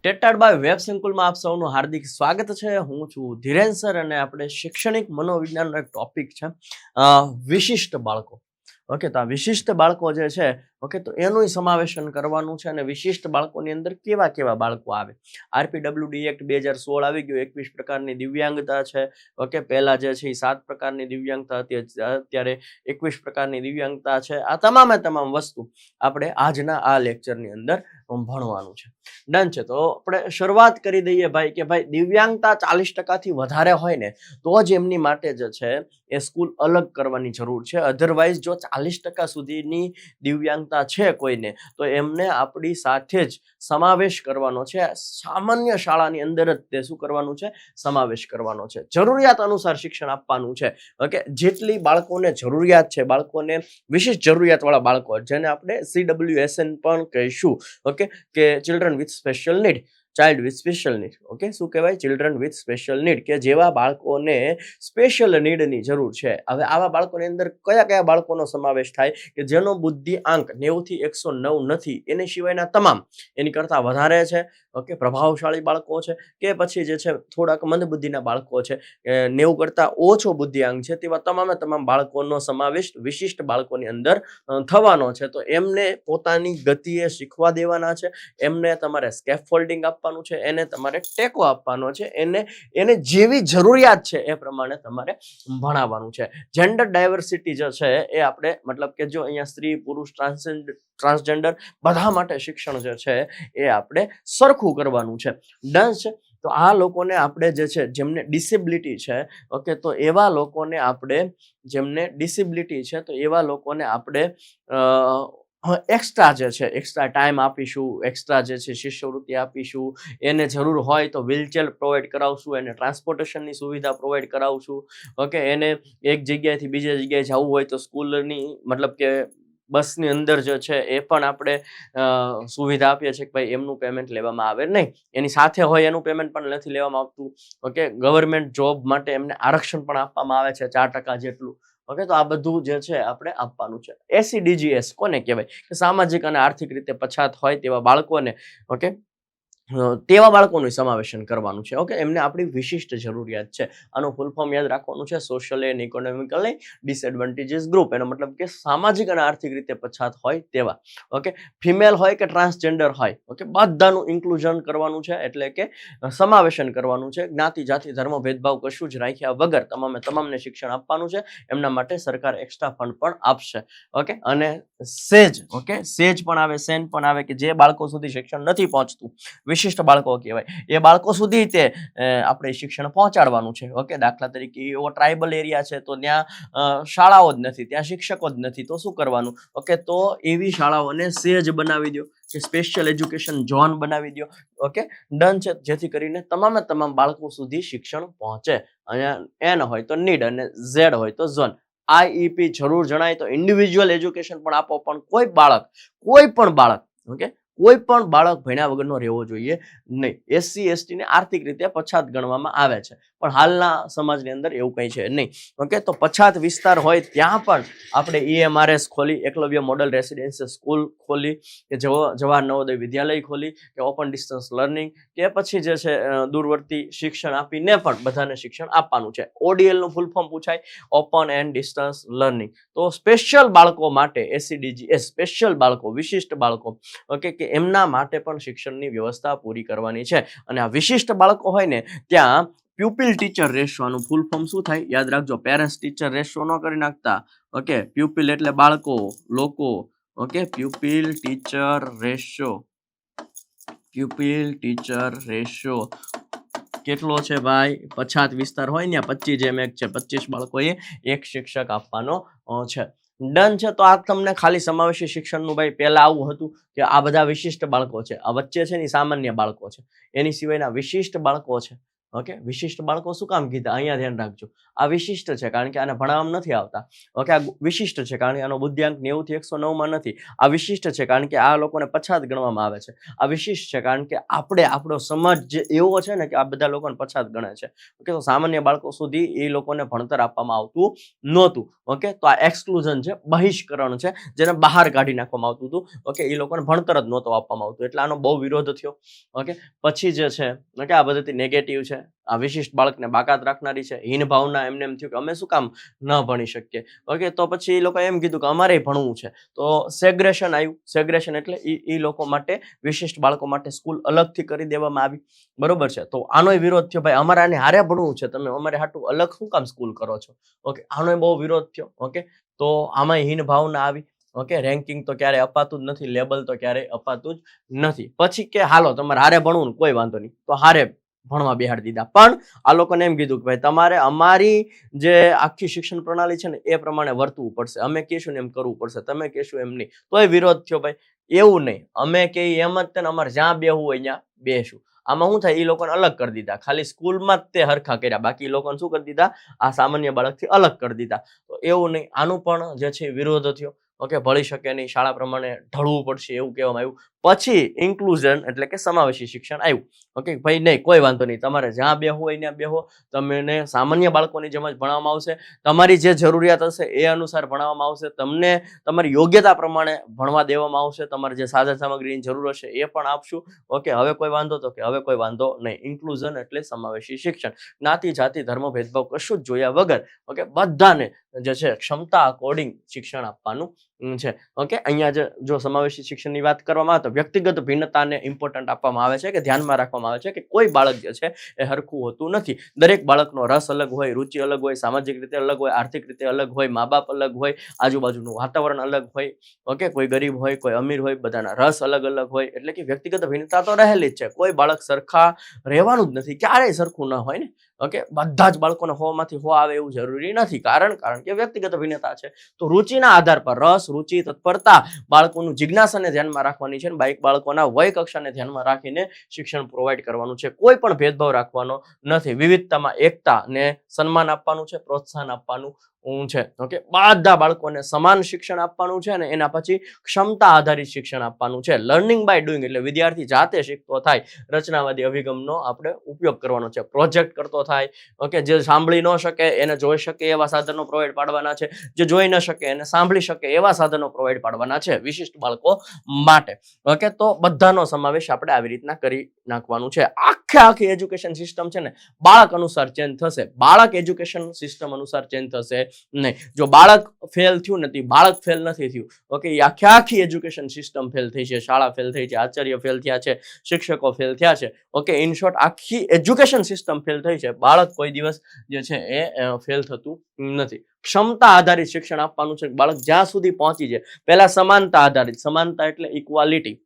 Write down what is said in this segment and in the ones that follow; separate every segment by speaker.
Speaker 1: ટેટાડ by web સંકુલમાં આપ સૌનું હાર્દિક સ્વાગત છે. હું છું ધીરેન સર અને આપણે શૈક્ષણિક મનોવિજ્ઞાનનો એક ટોપિક છે વિશિષ્ટ બાળકો. ઓકે, તો આ વિશિષ્ટ બાળકો જે છે, ઓકે, તો એનું સમાવેશન કરવાનું છે. અને વિશિષ્ટ બાળકોની અંદર કેવા કેવા બાળકો આવે. RPWD એક્ટ 2016 આવી ગયું. 21 પ્રકારની દિવ્યાંગતા છે. ઓકે, પહેલા જે છે એ 7 પ્રકારની દિવ્યાંગતા હતી, અત્યારે 21 પ્રકારની દિવ્યાંગતા છે. આ તમામ વસ્તુ આપણે આજના આ લેક્ચરની અંદર ભણવાનું છે. ડન છે. તો આપણે શરૂઆત કરી દઈએ ભાઈ કે ભાઈ દિવ્યાંગતા 40% વધારે હોય ને તો જ એમની માટે જે છે એ સ્કૂલ અલગ કરવાની જરૂર છે. અધરવાઇઝ જો 40% સુધીની દિવ્યાંગતા છે કોઈને, તો એમને આપણી સાથે જ સમાવેશ કરવાનો છે. સામાન્ય શાળાની અંદર જ તે શું કરવાનું છે? સમાવેશ કરવાનો છે. જરૂરિયાત અનુસાર શિક્ષણ આપવાનું છે. ઓકે, જેટલી બાળકોને જરૂરિયાત છે, બાળકોને વિશેષ જરૂરિયાતવાળા બાળકો, જેને આપણે CWSN પણ કહીશું. ઓકે, કે children with special need, child with special need. Okay, શું કહેવાય? ચિલ્ડ્રન વિથ સ્પેશિયલ નીડ, કે જેવા બાળકોને સ્પેશિયલ નીડની જરૂર છે. હવે આવા બાળકોની અંદર કયા કયા બાળકોનો સમાવેશ થાય? કે જેનો બુદ્ધિ આંક 90 થી 109 નથી, એને સિવાયના તમામ, એની કરતાં વધારે છે. ઓકે, પ્રભાવશાળી બાળકો છે, કે પછી જે છે થોડાક મંદબુદ્ધિના બાળકો છે, 90 કરતાં ઓછો બુદ્ધિઆંક છે, તેવા તમામ બાળકોનો સમાવેશ વિશિષ્ટ બાળકોની અંદર થવાનો છે. તો એમને પોતાની ગતિએ શીખવા દેવાના છે. એમને તમારે સ્કેફોલ્ડિંગ આપવાનું છે, એને તમારે ટેકો આપવાનો છે, એને જેવી જરૂરિયાત છે એ પ્રમાણે તમારે ભણાવવાનું છે. જેન્ડર ડાયવર્સિટી જે છે એ આપણે, મતલબ કે જો અહીંયા સ્ત્રી, પુરુષ, ટ્રાન્સજેન્ડર બધા માટે શિક્ષણ જે છે એ આપણે સરખું કરવાનું છે. ડન છે. તો આ લોકોને આપણે જે છે, જેમને ડિસેબિલિટી છે, ઓકે, તો એવા લોકોને આપણે, જેમને ડિસેબિલિટી છે, તો એવા લોકોને આપણે એક્સ્ટ્રા જે છે, એક્સ્ટ્રા ટાઈમ આપીશું, એક્સ્ટ્રા જે છે શિષ્યવૃત્તિ આપીશું. એને જરૂર હોય તો વ્હીલચેર પ્રોવાઈડ કરાવશું, એને ટ્રાન્સપોર્ટેશનની સુવિધા પ્રોવાઈડ કરાવશું. ઓકે, એને એક જગ્યાએથી બીજી જગ્યાએ જવું હોય તો સ્કૂલની, મતલબ કે બસની અંદર જે છે એ પણ આપણે સુવિધા આપીએ છીએ કે ભાઈ એમનું પેમેન્ટ લેવામાં આવે નહીં, એની સાથે હોય એનું પેમેન્ટ પણ નથી લેવામાં આવતું. ઓકે, ગવર્મેન્ટ જોબ માટે એમને આરક્ષણ પણ આપવામાં આવે છે 4% જેટલું. ઓકે, તો આ બધું જે છે આપણે આપવાનું છે. SEDGS કોને કહેવાય? કે સામાજિક અને આર્થિક રીતે પછાત હોય તેવા બાળકોને, ઓકે, તેવા બાળકોનું સમાવેશન કરવાનું છે. ઓકે, એમને આપણી વિશિષ્ટ જરૂરિયાત છે. આનું ફૂલ ફોર્મ યાદ રાખવાનું છે: socially and economically disadvantages group. એનો મતલબ કે સામાજિક અને આર્થિક રીતે પછાત હોય તેવા. ઓકે, ફિમેલ હોય કે ટ્રાન્સજેન્ડર હોય, ઓકે, બધાનું ઇન્ક્લુઝન કરવાનું છે, એટલે કે સમાવેશન કરવાનું છે. જ્ઞાતિ, જાતિ, ધર્મ, ભેદભાવ કશું જ રાખ્યા વગર તમામને શિક્ષણ આપવાનું છે. એમના માટે સરકાર એક્સ્ટ્રા ફંડ પણ આપશે. ઓકે, અને સેજ, ઓકે, સેજ પણ આવે, સેન પણ આવે, કે જે બાળકો સુધી શિક્ષણ નથી પહોંચતું, વિશિષ્ટ બાળકો કહેવાય, એ બાળકો સુધી તે આપણે શિક્ષણ પહોંચાડવાનું છે. ઓકે, દાખલા તરીકે એવો ટ્રાઇબલ એરિયા છે તો ત્યાં શાળાઓ જ નથી, ત્યાં શિક્ષકો જ નથી, તો શું કરવાનું? ઓકે, તો એવી શાળાઓને સેજ બનાવી દો, કે સ્પેશિયલ એજ્યુકેશન ઝોન બનાવી દો. ઓકે, ડન છે. જેથી કરીને તમામ બાળકો સુધી શિક્ષણ પહોંચે. અહીંયા એન હોય તો નીડ અને ઝેડ હોય તો ઝોન. IEP જરૂર જણાય તો ઇન્ડિવિજ્યુઅલ એજ્યુકેશન પણ આપો, પણ કોઈ પણ બાળક, ઓકે, કોઈ પણ બાળક ભણ્યા વગરનો રહેવો જોઈએ નહીં. SC ST ને આર્થિક રીતે પછાત ગણવામાં આવે છે, પણ હાલના સમાજની અંદર એવું કંઈ છે નહીં. ઓકે, તો પછાત વિસ્તાર હોય ત્યાં પણ આપણે EMRS ખોલી, એકલવ્ય મોડલ રેસિડેન્શિયલ સ્કૂલ ખોલી, કે જવાહર નવોદય વિદ્યાલય ખોલી, કે ઓપન ડિસ્ટન્સ લર્નિંગ, કે પછી જે છે દૂરવર્તી શિક્ષણ આપીને પણ બધાને શિક્ષણ આપવાનું છે. ODL નું ફૂલ ફોર્મ પૂછાય, ઓપન એન્ડ ડિસ્ટન્સ લર્નિંગ. તો સ્પેશિયલ બાળકો માટે SEDGS, સ્પેશિયલ બાળકો, વિશિષ્ટ બાળકો, ઓકે, કે એમના માટે પણ શિક્ષણની વ્યવસ્થા પૂરી કરવાની છે. અને આ વિશિષ્ટ બાળકો હોય ને ત્યાં પ્યુપિલ ટીચર રેશિયોનું ફૂલ ફોર્મ શું થાય? યાદ રાખજો, પેરેન્ટ્સ ટીચર રેશિયો ન કરી નાખતા. ઓકે, પ્યુપિલ એટલે બાળકો, લોકો. Okay, pupil teacher ratio, pupil teacher ratio કેટલો છે ભાઈ? પછાત વિસ્તાર હોય ને 25:1 છે, 25 બાળકોએ એક શિક્ષક આપવાનો છે. ડન છે. તો આ તમને ખાલી સમાવેશી શિક્ષણનું ભાઈ પહેલા આવું હતું કે આ બધા વિશિષ્ટ બાળકો છે, આ વચ્ચે છે ને સામાન્ય બાળકો છે, એની સિવાયના વિશિષ્ટ બાળકો છે. ઓકે, વિશિષ્ટ બાળકો શું કામ કીધા અહીંયા ધ્યાન રાખજો. આ વિશિષ્ટ છે કારણ કે આને ભણાવવામાં નથી આવતા. ઓકે, આ વિશિષ્ટ છે કારણ કે આનો બુદ્ધિઆંક 90 થી 109 માં નથી. આ વિશિષ્ટ છે કારણ કે આ લોકોને પછાત ગણવામાં આવે છે. આ વિશિષ્ટ છે કારણ કે આપણો સમાજ જે એવો છે ને કે આ બધા લોકોને પછાત ગણે છે. ઓકે, તો સામાન્ય બાળકો સુધી એ લોકોને ભણતર આપવામાં આવતું નહોતું. ઓકે, તો આ એક્સક્લુઝન છે, બહિષ્કરણ છે, જેને બહાર કાઢી નાખવામાં આવતું હતું. ઓકે, એ લોકોને ભણતર જ નહોતું આપવામાં આવતું, એટલે આનો બહુ વિરોધ થયો. ઓકે, પછી જે છે ઓકે, આ બધી નેગેટિવ છે. આ વિશિષ્ટ બાળકને બાકાત રાખનારી છે. હીન ભાવના એમને એમ થયું કે અમે શું કામ ન ભણી શકીએ. ઓકે, તો પછી એ લોકો એમ કીધું કે અમારે ભણવું છે, તો સેગ્રેશન આવ્યું. સેગ્રેશન એટલે એ લોકો માટે, વિશિષ્ટ બાળકો માટે સ્કૂલ અલગથી કરી દેવામાં આવી. બરોબર છે, તો આનોય વિરોધ થયો, ભાઈ અમારે આને હારે ભણવું છે, તમે અમારે હાટું અલગ શું કામ સ્કૂલ કરો છો. ઓકે, આનોય બહુ વિરોધ થયો. ઓકે, તો આમાં હીન ભાવના આવી. ઓકે, રેન્કિંગ તો ક્યારે અપાતું જ નથી, લેબલ તો ક્યારેય અપાતું જ નથી. પછી કે હાલો તમારે હારે ભણવું, કોઈ વાંધો નહીં, તો હારે ભણવા બેહાડી દીધા. પણ આ લોકોને એમ કીધું કે ભાઈ તમારે અમારી જે આખી શિક્ષણ પ્રણાલી છે ને એ પ્રમાણે વર્તવું પડશે, અમે કહેશું ને એમ કરવું પડશે, તમે કહેશું એમ નહીં. તોય વિરોધ થયો. ભાઈ એવું નહીં, અમે કહીએ એમ જ તે અમારે જ્યાં બેહવું હોય ત્યાં બેસું. આમાં શું થાય, એ લોકોને અલગ કરી દીધા. ખાલી સ્કૂલમાં જ તે હરખા કર્યા, બાકી એ લોકોને શું કરી દીધા, આ સામાન્ય બાળકથી અલગ કરી દીધા. તો એવું નહીં, આનું પણ જે છે વિરોધ થયો. ઓકે, ભળી શકે નહીં, શાળા પ્રમાણે ઢળવું પડશે એવું કહેવામાં આવ્યું. પછી ઇન્ક્લુઝન એટલે કે સમાવેશી શિક્ષણ આવ્યું. ઓકે, ભાઈ નહીં, કોઈ વાંધો નહીં, તમારે જ્યાં બેહવું હોય ત્યાં બેહો, તમને સામાન્ય બાળકોની જેમ જ ભણાવવામાં આવશે, તમારી જે જરૂરિયાત હશે એ અનુસાર ભણાવવામાં આવશે, તમને તમારી યોગ્યતા પ્રમાણે ભણવા દેવામાં આવશે, તમારે જે સાધન સામગ્રીની જરૂર હશે એ પણ આપશું. ઓકે, હવે કોઈ વાંધો, તો કે હવે કોઈ વાંધો નહીં. ઇન્ક્લુઝન એટલે સમાવેશી શિક્ષણ. જ્ઞાતિ, જાતિ, ધર્મ ભેદભાવ કશું જ જોયા વગર ઓકે બધાને જે છે ક્ષમતા અકોર્ડિંગ શિક્ષણ આપવાનું છે. ઓકે, અહીંયા જો સમાવેશી શિક્ષણની વાત કરવામાં આવે તો વ્યક્તિગત ભિન્નતાને ઇમ્પોર્ટન્ટ આપવામાં આવે છે, કે ધ્યાનમાં રાખવામાં આવે છે કે કોઈ બાળક જે છે એ હરખું હોતું નથી. દરેક બાળકનો રસ અલગ હોય, રુચિ અલગ હોય, સામાજિક રીતે અલગ હોય, આર્થિક રીતે અલગ હોય, મા બાપ અલગ હોય, આજુબાજુનું વાતાવરણ અલગ હોય. ઓકે, કોઈ ગરીબ હોય, કોઈ અમીર હોય, બધાના રસ અલગ અલગ હોય. એટલે કે વ્યક્તિગત ભિન્નતા તો રહેલી જ છે. કોઈ બાળક સરખા રહેવાનું જ નથી, ક્યારેય સરખું ન હોય ને. ઓકે, બધા જ બાળકોને 100 માંથી 100 આવે એવું જરૂરી નથી, કારણ કે વ્યક્તિગત ભિન્નતા છે. તો રુચિના આધાર પર રસ, રુચિ, તત્પરતા, બાળકોનું જિજ્ઞાસાને ધ્યાનમાં રાખવાની છે, અને બાળકોના વય કક્ષાને ધ્યાનમાં રાખીને શિક્ષણ પ્રોવાઈડ કરવાનું છે. કોઈ પણ ભેદભાવ રાખવાનો નથી. વિવિધતામાં એકતા ને સન્માન આપવાનું છે, પ્રોત્સાહન આપવાનું છે. ઓકે, બધા બાળકોને સમાન શિક્ષણ આપવાનું છે, અને એના પછી ક્ષમતા આધારિત શિક્ષણ આપવાનું છે. લર્નિંગ બાય ડુઈંગ એટલે વિદ્યાર્થી જાતે શીખતો થાય, રચનાવાદી અભિગમનો આપણે ઉપયોગ કરવાનો છે. પ્રોજેક્ટ કરતો થાય. ઓકે, જે સાંભળી ન શકે એને જોઈ શકે એવા સાધનો પ્રોવાઈડ પાડવાના છે, જે જોઈ ન શકે એને સાંભળી શકે એવા સાધનો પ્રોવાઈડ પાડવાના છે વિશિષ્ટ બાળકો માટે. ઓકે, તો બધાનો સમાવેશ આપણે આવી રીતના કરી નાખવાનું છે. આખી એજ્યુકેશન સિસ્ટમ છે ને બાળક અનુસાર ચેન્જ થશે, બાળક એજ્યુકેશન સિસ્ટમ અનુસાર ચેન્જ થશે નહીં. જો બાળક ફેલ થયું નથી, બાળક ફેલ નથી થયું. ઓકે, આખી એજ્યુકેશન સિસ્ટમ ફેલ થઈ છે, શાળા ફેલ થઈ છે, આચાર્ય ફેલ થયા છે, શિક્ષકો ફેલ થયા છે. ઓકે, ઇન શોર્ટ આખી એજ્યુકેશન સિસ્ટમ ફેલ થઈ છે. બાળક કોઈ દિવસ જે છે એ ફેલ થતું નથી. ક્ષમતા આધારિત શિક્ષણ આપવાનું છે. બાળક જ્યાં સુધી પહોંચી જાય, પહેલા સમાનતા આધારિત, સમાનતા એટલે ઇક્વાલિટી,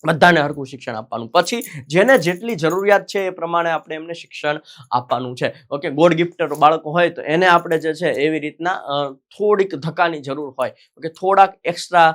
Speaker 1: બધાને હરખું શિક્ષણ આપવાનું. પછી જેને જેટલી જરૂરિયાત છે એ પ્રમાણે આપણે એમને શિક્ષણ આપવાનું છે. ઓકે, ગોડ ગિફ્ટેડ બાળકો હોય તો એને આપણે જે છે એવી રીતના થોડીક ધક્કાની જરૂર હોય, ઓકે, થોડાક એક્સ્ટ્રા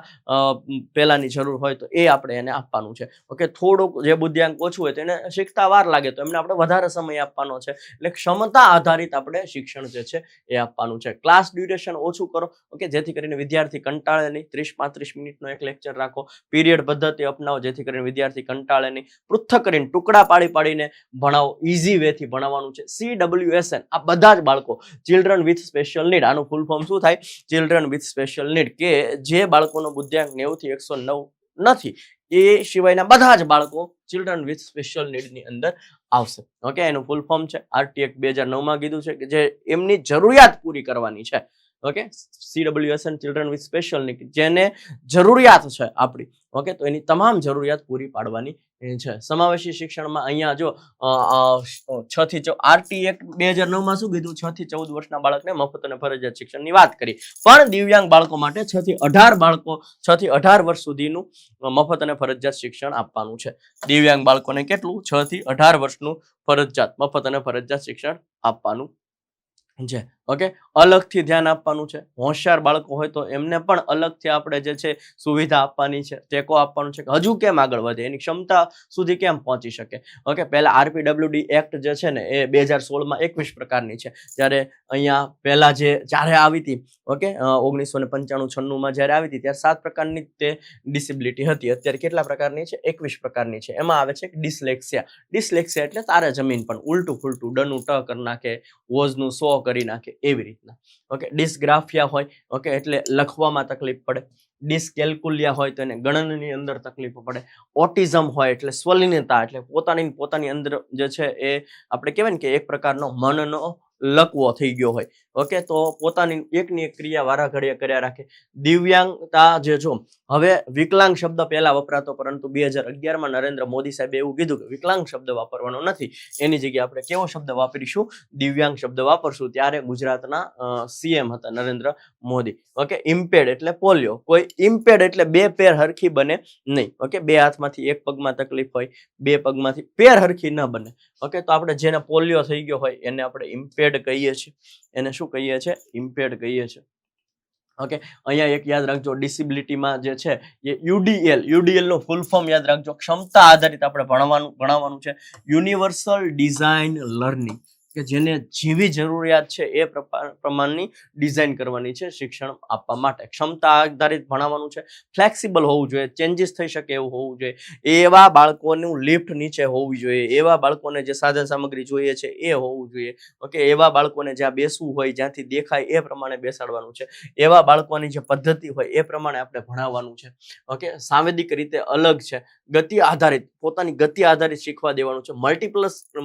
Speaker 1: પેલાની જરૂર હોય તો એ આપણે એને આપવાનું છે. ઓકે, થોડુંક જે બુદ્ધિઆંક ઓછું હોય તો એને શીખતા વાર લાગે તો એમને આપણે વધારે સમય આપવાનો છે. એટલે ક્ષમતા આધારિત આપણે શિક્ષણ જે છે એ આપવાનું છે. ક્લાસ ડ્યુરેશન ઓછું કરો. ઓકે, જેથી કરીને વિદ્યાર્થી કંટાળે નહીં. 30-35 મિનિટનો એક લેક્ચર રાખો. પીરિયડ પદ્ધતિ અપનાવો, જેથી કરીને વિદ્યાર્થી કંટાળે નહીં. પૃથ્થક કરીને ટુકડા પાડીને ભણાવો. ઈઝી વે થી ભણાવવાનું છે. CWSN આ બધા જ બાળકો, ચિલ્ડ્રન વિથ સ્પેશિયલ નીડ, આનું ફૂલ ફોર્મ શું થાય? ચિલ્ડ્રન વિથ સ્પેશિયલ નીડ, કે જે બાળકોનો બુદ્ધિઆંક 90 થી 109 નથી એ સિવાયના બધા જ બાળકો ચિલ્ડ્રન વિથ સ્પેશિયલ નીડની અંદર આવશે. ઓકે, એનું ફૂલ ફોર્મ છે RT Act 2009 માં કીધું છે કે જે એમની જરૂરિયાત પૂરી કરવાની છે. Okay, CWSN children with special need, જેને જરૂરિયાત છે આપણી. ઓકે, તો એની તમામ જરૂરિયાત પૂરી પાડવાની છે. સમાવેશી શિક્ષણમાં અહીંયા જો 6 થી 14 RT Act 2009 માં શું કીધું? 6 થી 14 વર્ષના બાળકને મફત અને ફરજિયાત શિક્ષણની વાત કરી. પણ દિવ્યાંગ બાળકો માટે 6 થી 18 વર્ષ સુધીનું મફત અને ફરજિયાત શિક્ષણ આપવાનું છે. દિવ્યાંગ બાળકોને કેટલું? 6 થી 18 વર્ષનું ફરજિયાત, મફત અને ફરજિયાત શિક્ષણ આપવાનું છે. ઓકે, અલગથી ધ્યાન આપવાનું છે. હોશિયાર બાળકો હોય તો એમને પણ અલગથી આપણે જે છે સુવિધા આપવાની છે, ટેકો આપવાનું છે કે હજુ કેમ આગળ વધે, એની ક્ષમતા સુધી કેમ પહોંચી શકે. ઓકે, પહેલા RPWD એક્ટ જે છે ને એ 2016માં 21 પ્રકારની છે. જ્યારે અહીંયા પહેલા જ્યારે આવી હતી, ઓકે, 1995-96માં જ્યારે આવી હતી ત્યારે 7 પ્રકારની તે ડિસેબિલિટી હતી. અત્યારે કેટલા પ્રકારની છે? 21 પ્રકારની છે. એમાં આવે છે ડિસલેક્સિયા. ડિસલેક્સિયા એટલે તારે જમીન પણ ઉલટું ફૂલટું ડનું ટ કરી નાખે, વોઝનું સો કરી નાખે, એવી રીતના. ઓકે, ડિસગ્રાફિયા હોય, ઓકે, એટલે લખવામાં તકલીફ પડે. ડિસકેલ્કુલિયા હોય તો એને ગણનની અંદર તકલીફ પડે. ઓટિઝમ હોય એટલે સ્વલિનતા, એટલે પોતાની અંદર જે છે એ આપણે કહેવાય ને કે એક પ્રકારનો મનનો લકવો થઈ ગયો હોય. ઓકે, તો પોતાની એકની એક ક્રિયા વારા ઘડીએ કર્યા રાખે. દિવ્યાંગતા જે જો હવે વિકલાંગ શબ્દ પહેલા વપરાતો, પરંતુ 2011માં નરેન્દ્ર મોદી સાહેબે એવું કીધું કે વિકલાંગ શબ્દ વાપરવાનો નથી, એની જગ્યાએ આપણે કેવો શબ્દ વાપરીશું? દિવ્યાંગ શબ્દ વાપરશું. ત્યારે ગુજરાતના CM હતા નરેન્દ્ર મોદી. ઓકે, ઇમ્પેડ એટલે પોલિયો. કોઈ ઇમ્પેડ એટલે બે પેર હરખી બને નહીં. ઓકે, બે હાથમાંથી એક પગમાં તકલીફ હોય, બે પગમાંથી પેર હરખી ન બને. ઓકે, તો આપણે જેને પોલિયો થઈ ગયો હોય એને આપણે ઇમ્પેડ કહીએ છીએ. એને શું કહીએ છીએ? ઇમ્પેડ કહીએ છીએ. ઓકે, અહીંયા એક યાદ રાખજો, ડિસેબિલિટીમાં જે છે એ UDL નું ફૂલ ફોર્મ યાદ રાખજો. ક્ષમતા આધારિત આપણે ભણાવવાનું છે. યુનિવર્સલ ડિઝાઇન લર્નિંગ, કે જેને જેવી જરૂરિયાત છે એ પ્રમાણની ડિઝાઇન કરવાની છે શિક્ષણ આપવા માટે. ક્ષમતા આધારિત ભણાવવાનું છે. ફ્લેક્સિબલ હોવું જોઈએ, ચેન્જીસ થઈ શકે એવું હોવું જોઈએ. એવા બાળકોનું લિફ્ટ નીચે હોવી જોઈએ. એવા બાળકોને જે સાધન સામગ્રી જોઈએ છે એ હોવું જોઈએ. ઓકે, એવા બાળકોને જ્યાં બેસવું હોય, જ્યાંથી દેખાય એ પ્રમાણે બેસાડવાનું છે. એવા બાળકોની જે પદ્ધતિ હોય એ પ્રમાણે આપણે ભણાવવાનું છે. ઓકે, સાંવેદિક રીતે અલગ છે. ગતિ આધારિત, પોતાની ગતિ આધારિત શીખવા દેવાનું છે.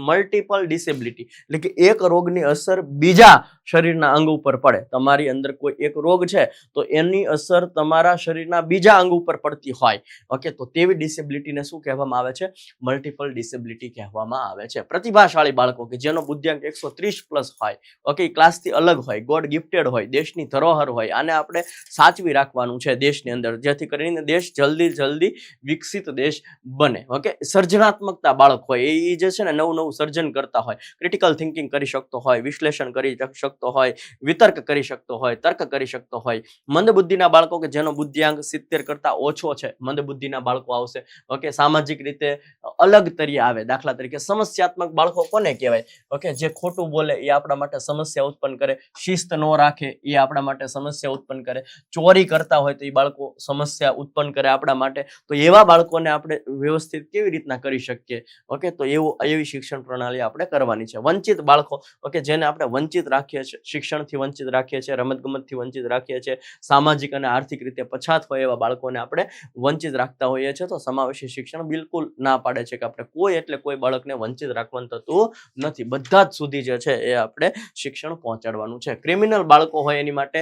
Speaker 1: મલ્ટિપલ ડિસેબિલિટી એટલે કે એક રોગની અસર બીજા શરીરના અંગ ઉપર પડે. તમારી અંદર કોઈ એક રોગ છે તો એની અસર તમારા શરીરના બીજા અંગ ઉપર પડતી હોય. ઓકે, તો તેવી ડિસેબિલિટીને શું કહેવામાં આવે છે? મલ્ટિપલ ડિસેબિલિટી કહેવામાં આવે છે. પ્રતિભાશાળી બાળકો કે જેનો બુદ્ધિઆંક 130+ હોય, ઓકે, ક્લાસથી અલગ હોય, ગોડ ગિફ્ટેડ હોય, દેશની ધરોહર હોય, આને આપણે સાચવી રાખવાનું છે દેશની અંદર, જેથી કરીને દેશ જલ્દી વિકસિત દેશ બને. ઓકે, સર્જનાત્મકતા બાળક હોય એ જે છે ને નવું સર્જન કરતા હોય, ક્રિટિકલ થિંકિંગ કરી શકતો હોય, વિશ્લેષણ કરી શકતો હોય, વિતર્ક કરી શકતો હોય, તર્ક કરી શકતો હોય. મંદબુદ્ધિના બાળકો કે જેનો બુદ્ધિઆંક 70 કરતા ઓછો છે, મંદબુદ્ધિના બાળકો આવશે. ઓકે, સામાજિક રીતે અલગ તરીકે આવે. દાખલા તરીકે સમસ્યાત્મક બાળકો કોને કહેવાય? ઓકે, જે ખોટું બોલે એ આપણા માટે સમસ્યા ઉત્પન્ન કરે, શિસ્ત ન રાખે એ આપણા માટે સમસ્યા ઉત્પન્ન કરે, ચોરી કરતા હોય તો એ બાળકો સમસ્યા ઉત્પન્ન કરે આપણા માટે. તો એવા બાળકોને આપણે વ્યવસ્થિત કેવી રીતના કરી શકીએ? ઓકે, તો એવી શિક્ષણ પ્રણાલી આપણે કરવાની છે. વંચિત બાળકો, ઓકે, જેને આપણે વંચિત રાખીએ છીએ, શિક્ષણથી વંચિત રાખીએ છીએ, રમતગમતથી વંચિત રાખીએ છીએ, સામાજિક અને આર્થિક રીતે પછાત હોય એવા બાળકોને આપણે વંચિત રાખતા હોઈએ છીએ. તો સમાવેશી શિક્ષણ બિલકુલ ના પાડે છે કે આપણે કોઈ બાળકને વંચિત રાખવાનું થતું નથી. બધા જ સુધી જે છે એ આપણે શિક્ષણ પહોંચાડવાનું છે. ક્રિમિનલ બાળકો હોય એની માટે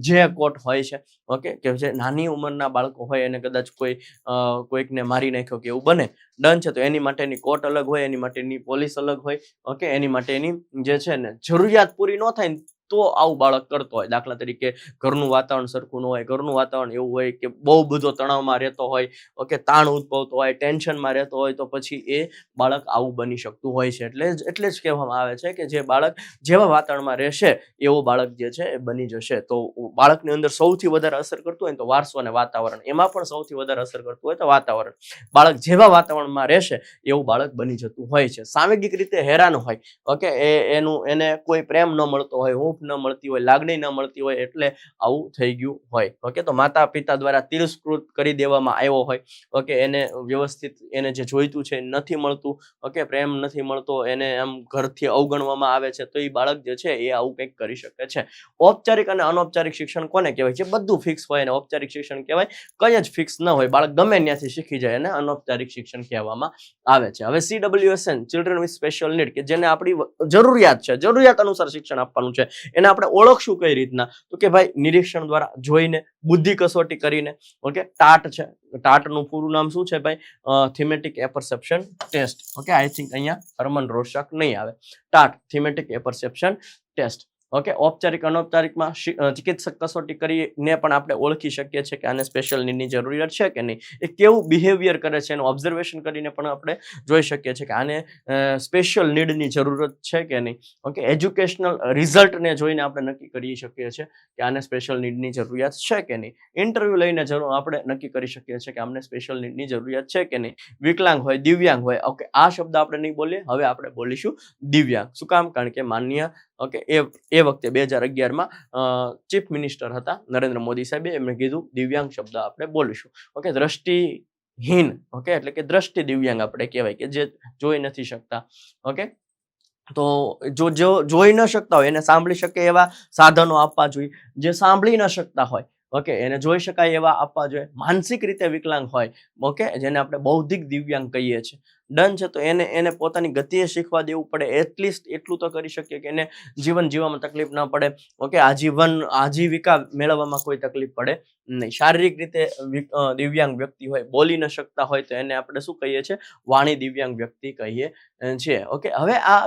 Speaker 1: જે કોર્ટ હોય છે, ઓકે, કે જે નાની ઉંમરના બાળકો હોય એને કદાચ કોઈકને મારી નાખ્યો કે એવું બને, ડન છે, તો એની માટેની કોર્ટ અલગ હોય, એની માટેની પોલીસ અલગ હોય. ઓકે, એની માટેની જે છે ને જરૂરિયાત પૂરી ન થાય ને તો આવું બાળક કરતો હોય. દાખલા તરીકે ઘરનું વાતાવરણ સરખું ન હોય, ઘરનું વાતાવરણ એવું હોય કે બહુ બધો તણાવમાં રહેતો હોય, ઓકે, તાણ ઉદ્ભવતો હોય, ટેન્શનમાં રહેતો હોય, તો પછી એ બાળક આવું બની શકતું હોય છે. એટલે જ કહેવામાં આવે છે કે જે બાળક જેવા વાતાવરણમાં રહેશે એવું બાળક જે છે એ બની જશે. તો બાળકની અંદર સૌથી વધારે અસર કરતું હોય તો વારસો અને વાતાવરણ, એમાં પણ સૌથી વધારે અસર કરતું હોય તો વાતાવરણ. બાળક જેવા વાતાવરણમાં રહેશે એવું બાળક બની જતું હોય છે. સાંવેગિક રીતે હેરાન હોય, ઓકે, એને કોઈ પ્રેમ ન મળતો હોય, હૂંફ ન મળતી હોય, લાગણી ન મળતી હોય, એટલે આવું થઈ ગયું હોય. ઓકે, તો માતા પિતા દ્વારા તિરસ્કૃત કરી દેવામાં આવ્યો હોય, ઓકે, એને વ્યવસ્થિત એને જે જોઈતું છે નથી મળતું, ઓકે, પ્રેમ નથી મળતો, એને એમ ઘરથી અવગણવામાં આવે છે, તો એ બાળક જે છે એ આવું કંઈક કરી શકે છે. ઔપચારિક અને અનૌપચારિક શિક્ષણ કોને કહેવાય છે? બધું ફિક્સ હોય અને ઔપચારિક શિક્ષણ કહેવાય. કંઈ જ ફિક્સ ન હોય, બાળક ગમે ત્યાંથી શીખી જાય, અને અનૌપચારિક શિક્ષણ કહેવામાં આવે છે. હવે CWSN, children with special need, કે જેને આપણી જરૂરિયાત છે, જરૂરિયાત અનુસાર શિક્ષણ આપવાનું છે, એને આપણે ઓળખશું કઈ રીતના? તો કે ભાઈ નિરીક્ષણ દ્વારા, જોઈને, બુદ્ધિ કસોટી કરીને. ઓકે, ટાટ છે, ટાટનું પૂરું નામ શું છે ભાઈ? Thematic apperception test. Okay, I think અહીંયા હરમન રોશક નહીં આવે. TAT, thematic apperception test. Okay, ઔપચારિક અનૌપચારિકમાં ચિકિત્સક કસોટી કરીને પણ આપણે ઓળખી શકીએ છીએ કે આને સ્પેશિયલ નીડની જરૂરિયાત છે કે નહીં. એ કેવું બિહેવિયર કરે છે એનું ઓબ્ઝર્વેશન કરીને પણ આપણે જોઈ શકીએ છીએ કે આને સ્પેશિયલ નીડની જરૂરત છે કે નહીં. ઓકે, એજ્યુકેશનલ રિઝલ્ટને જોઈને આપણે નક્કી કરી શકીએ છીએ કે આને સ્પેશિયલ નીડની જરૂરિયાત છે કે નહીં. ઇન્ટરવ્યૂ લઈને આપણે નક્કી કરી શકીએ છીએ કે આમને સ્પેશિયલ નીડની જરૂરિયાત છે કે નહીં. વિકલાંગ હોય, દિવ્યાંગ હોય, ઓકે, આ શબ્દ આપણે નહીં બોલીએ, હવે આપણે બોલીશું દિવ્યાંગ. શું કામ? કારણ કે માન્ય ઓકે એ વખતે 2011માં ચીફ મિનિસ્ટર હતા નરેન્દ્ર મોદી સાહેબે, એમણે કીધું દિવ્યાંગ શબ્દ આપણે બોલીશું. ઓકે, દ્રષ્ટિહીન, ઓકે, એટલે કે દ્રષ્ટિ દિવ્યાંગ આપણે કહેવાય કે જે જોઈ નથી શકતા. ઓકે, તો જો જોઈ ન શકતા હોય એને સાંભળી શકે એવા સાધનો આપવા જોઈએ. જે સાંભળી ન શકતા હોય, ઓકે, એને જોઈ શકાય એવા આપવા જોઈએ. માનસિક રીતે વિકલાંગ હોય, ઓકે, જેને આપણે બૌદ્ધિક દિવ્યાંગ કહીએ છીએ, ડન છે, તો એને પોતાની ગતિએ શીખવા દેવું પડે. એટલીસ્ટ એટલું તો કરી શકીએ કે એને જીવન જીવવામાં તકલીફ ન પડે. ઓકે, આજીવિકા મેળવવામાં કોઈ તકલીફ પડે નહીં. શારીરિક રીતે દિવ્યાંગ વ્યક્તિ હોય, બોલી ન શકતા હોય, તો એને આપણે શું કહીએ છીએ? વાણી દિવ્યાંગ વ્યક્તિ કહીએ છીએ. ઓકે, હવે આ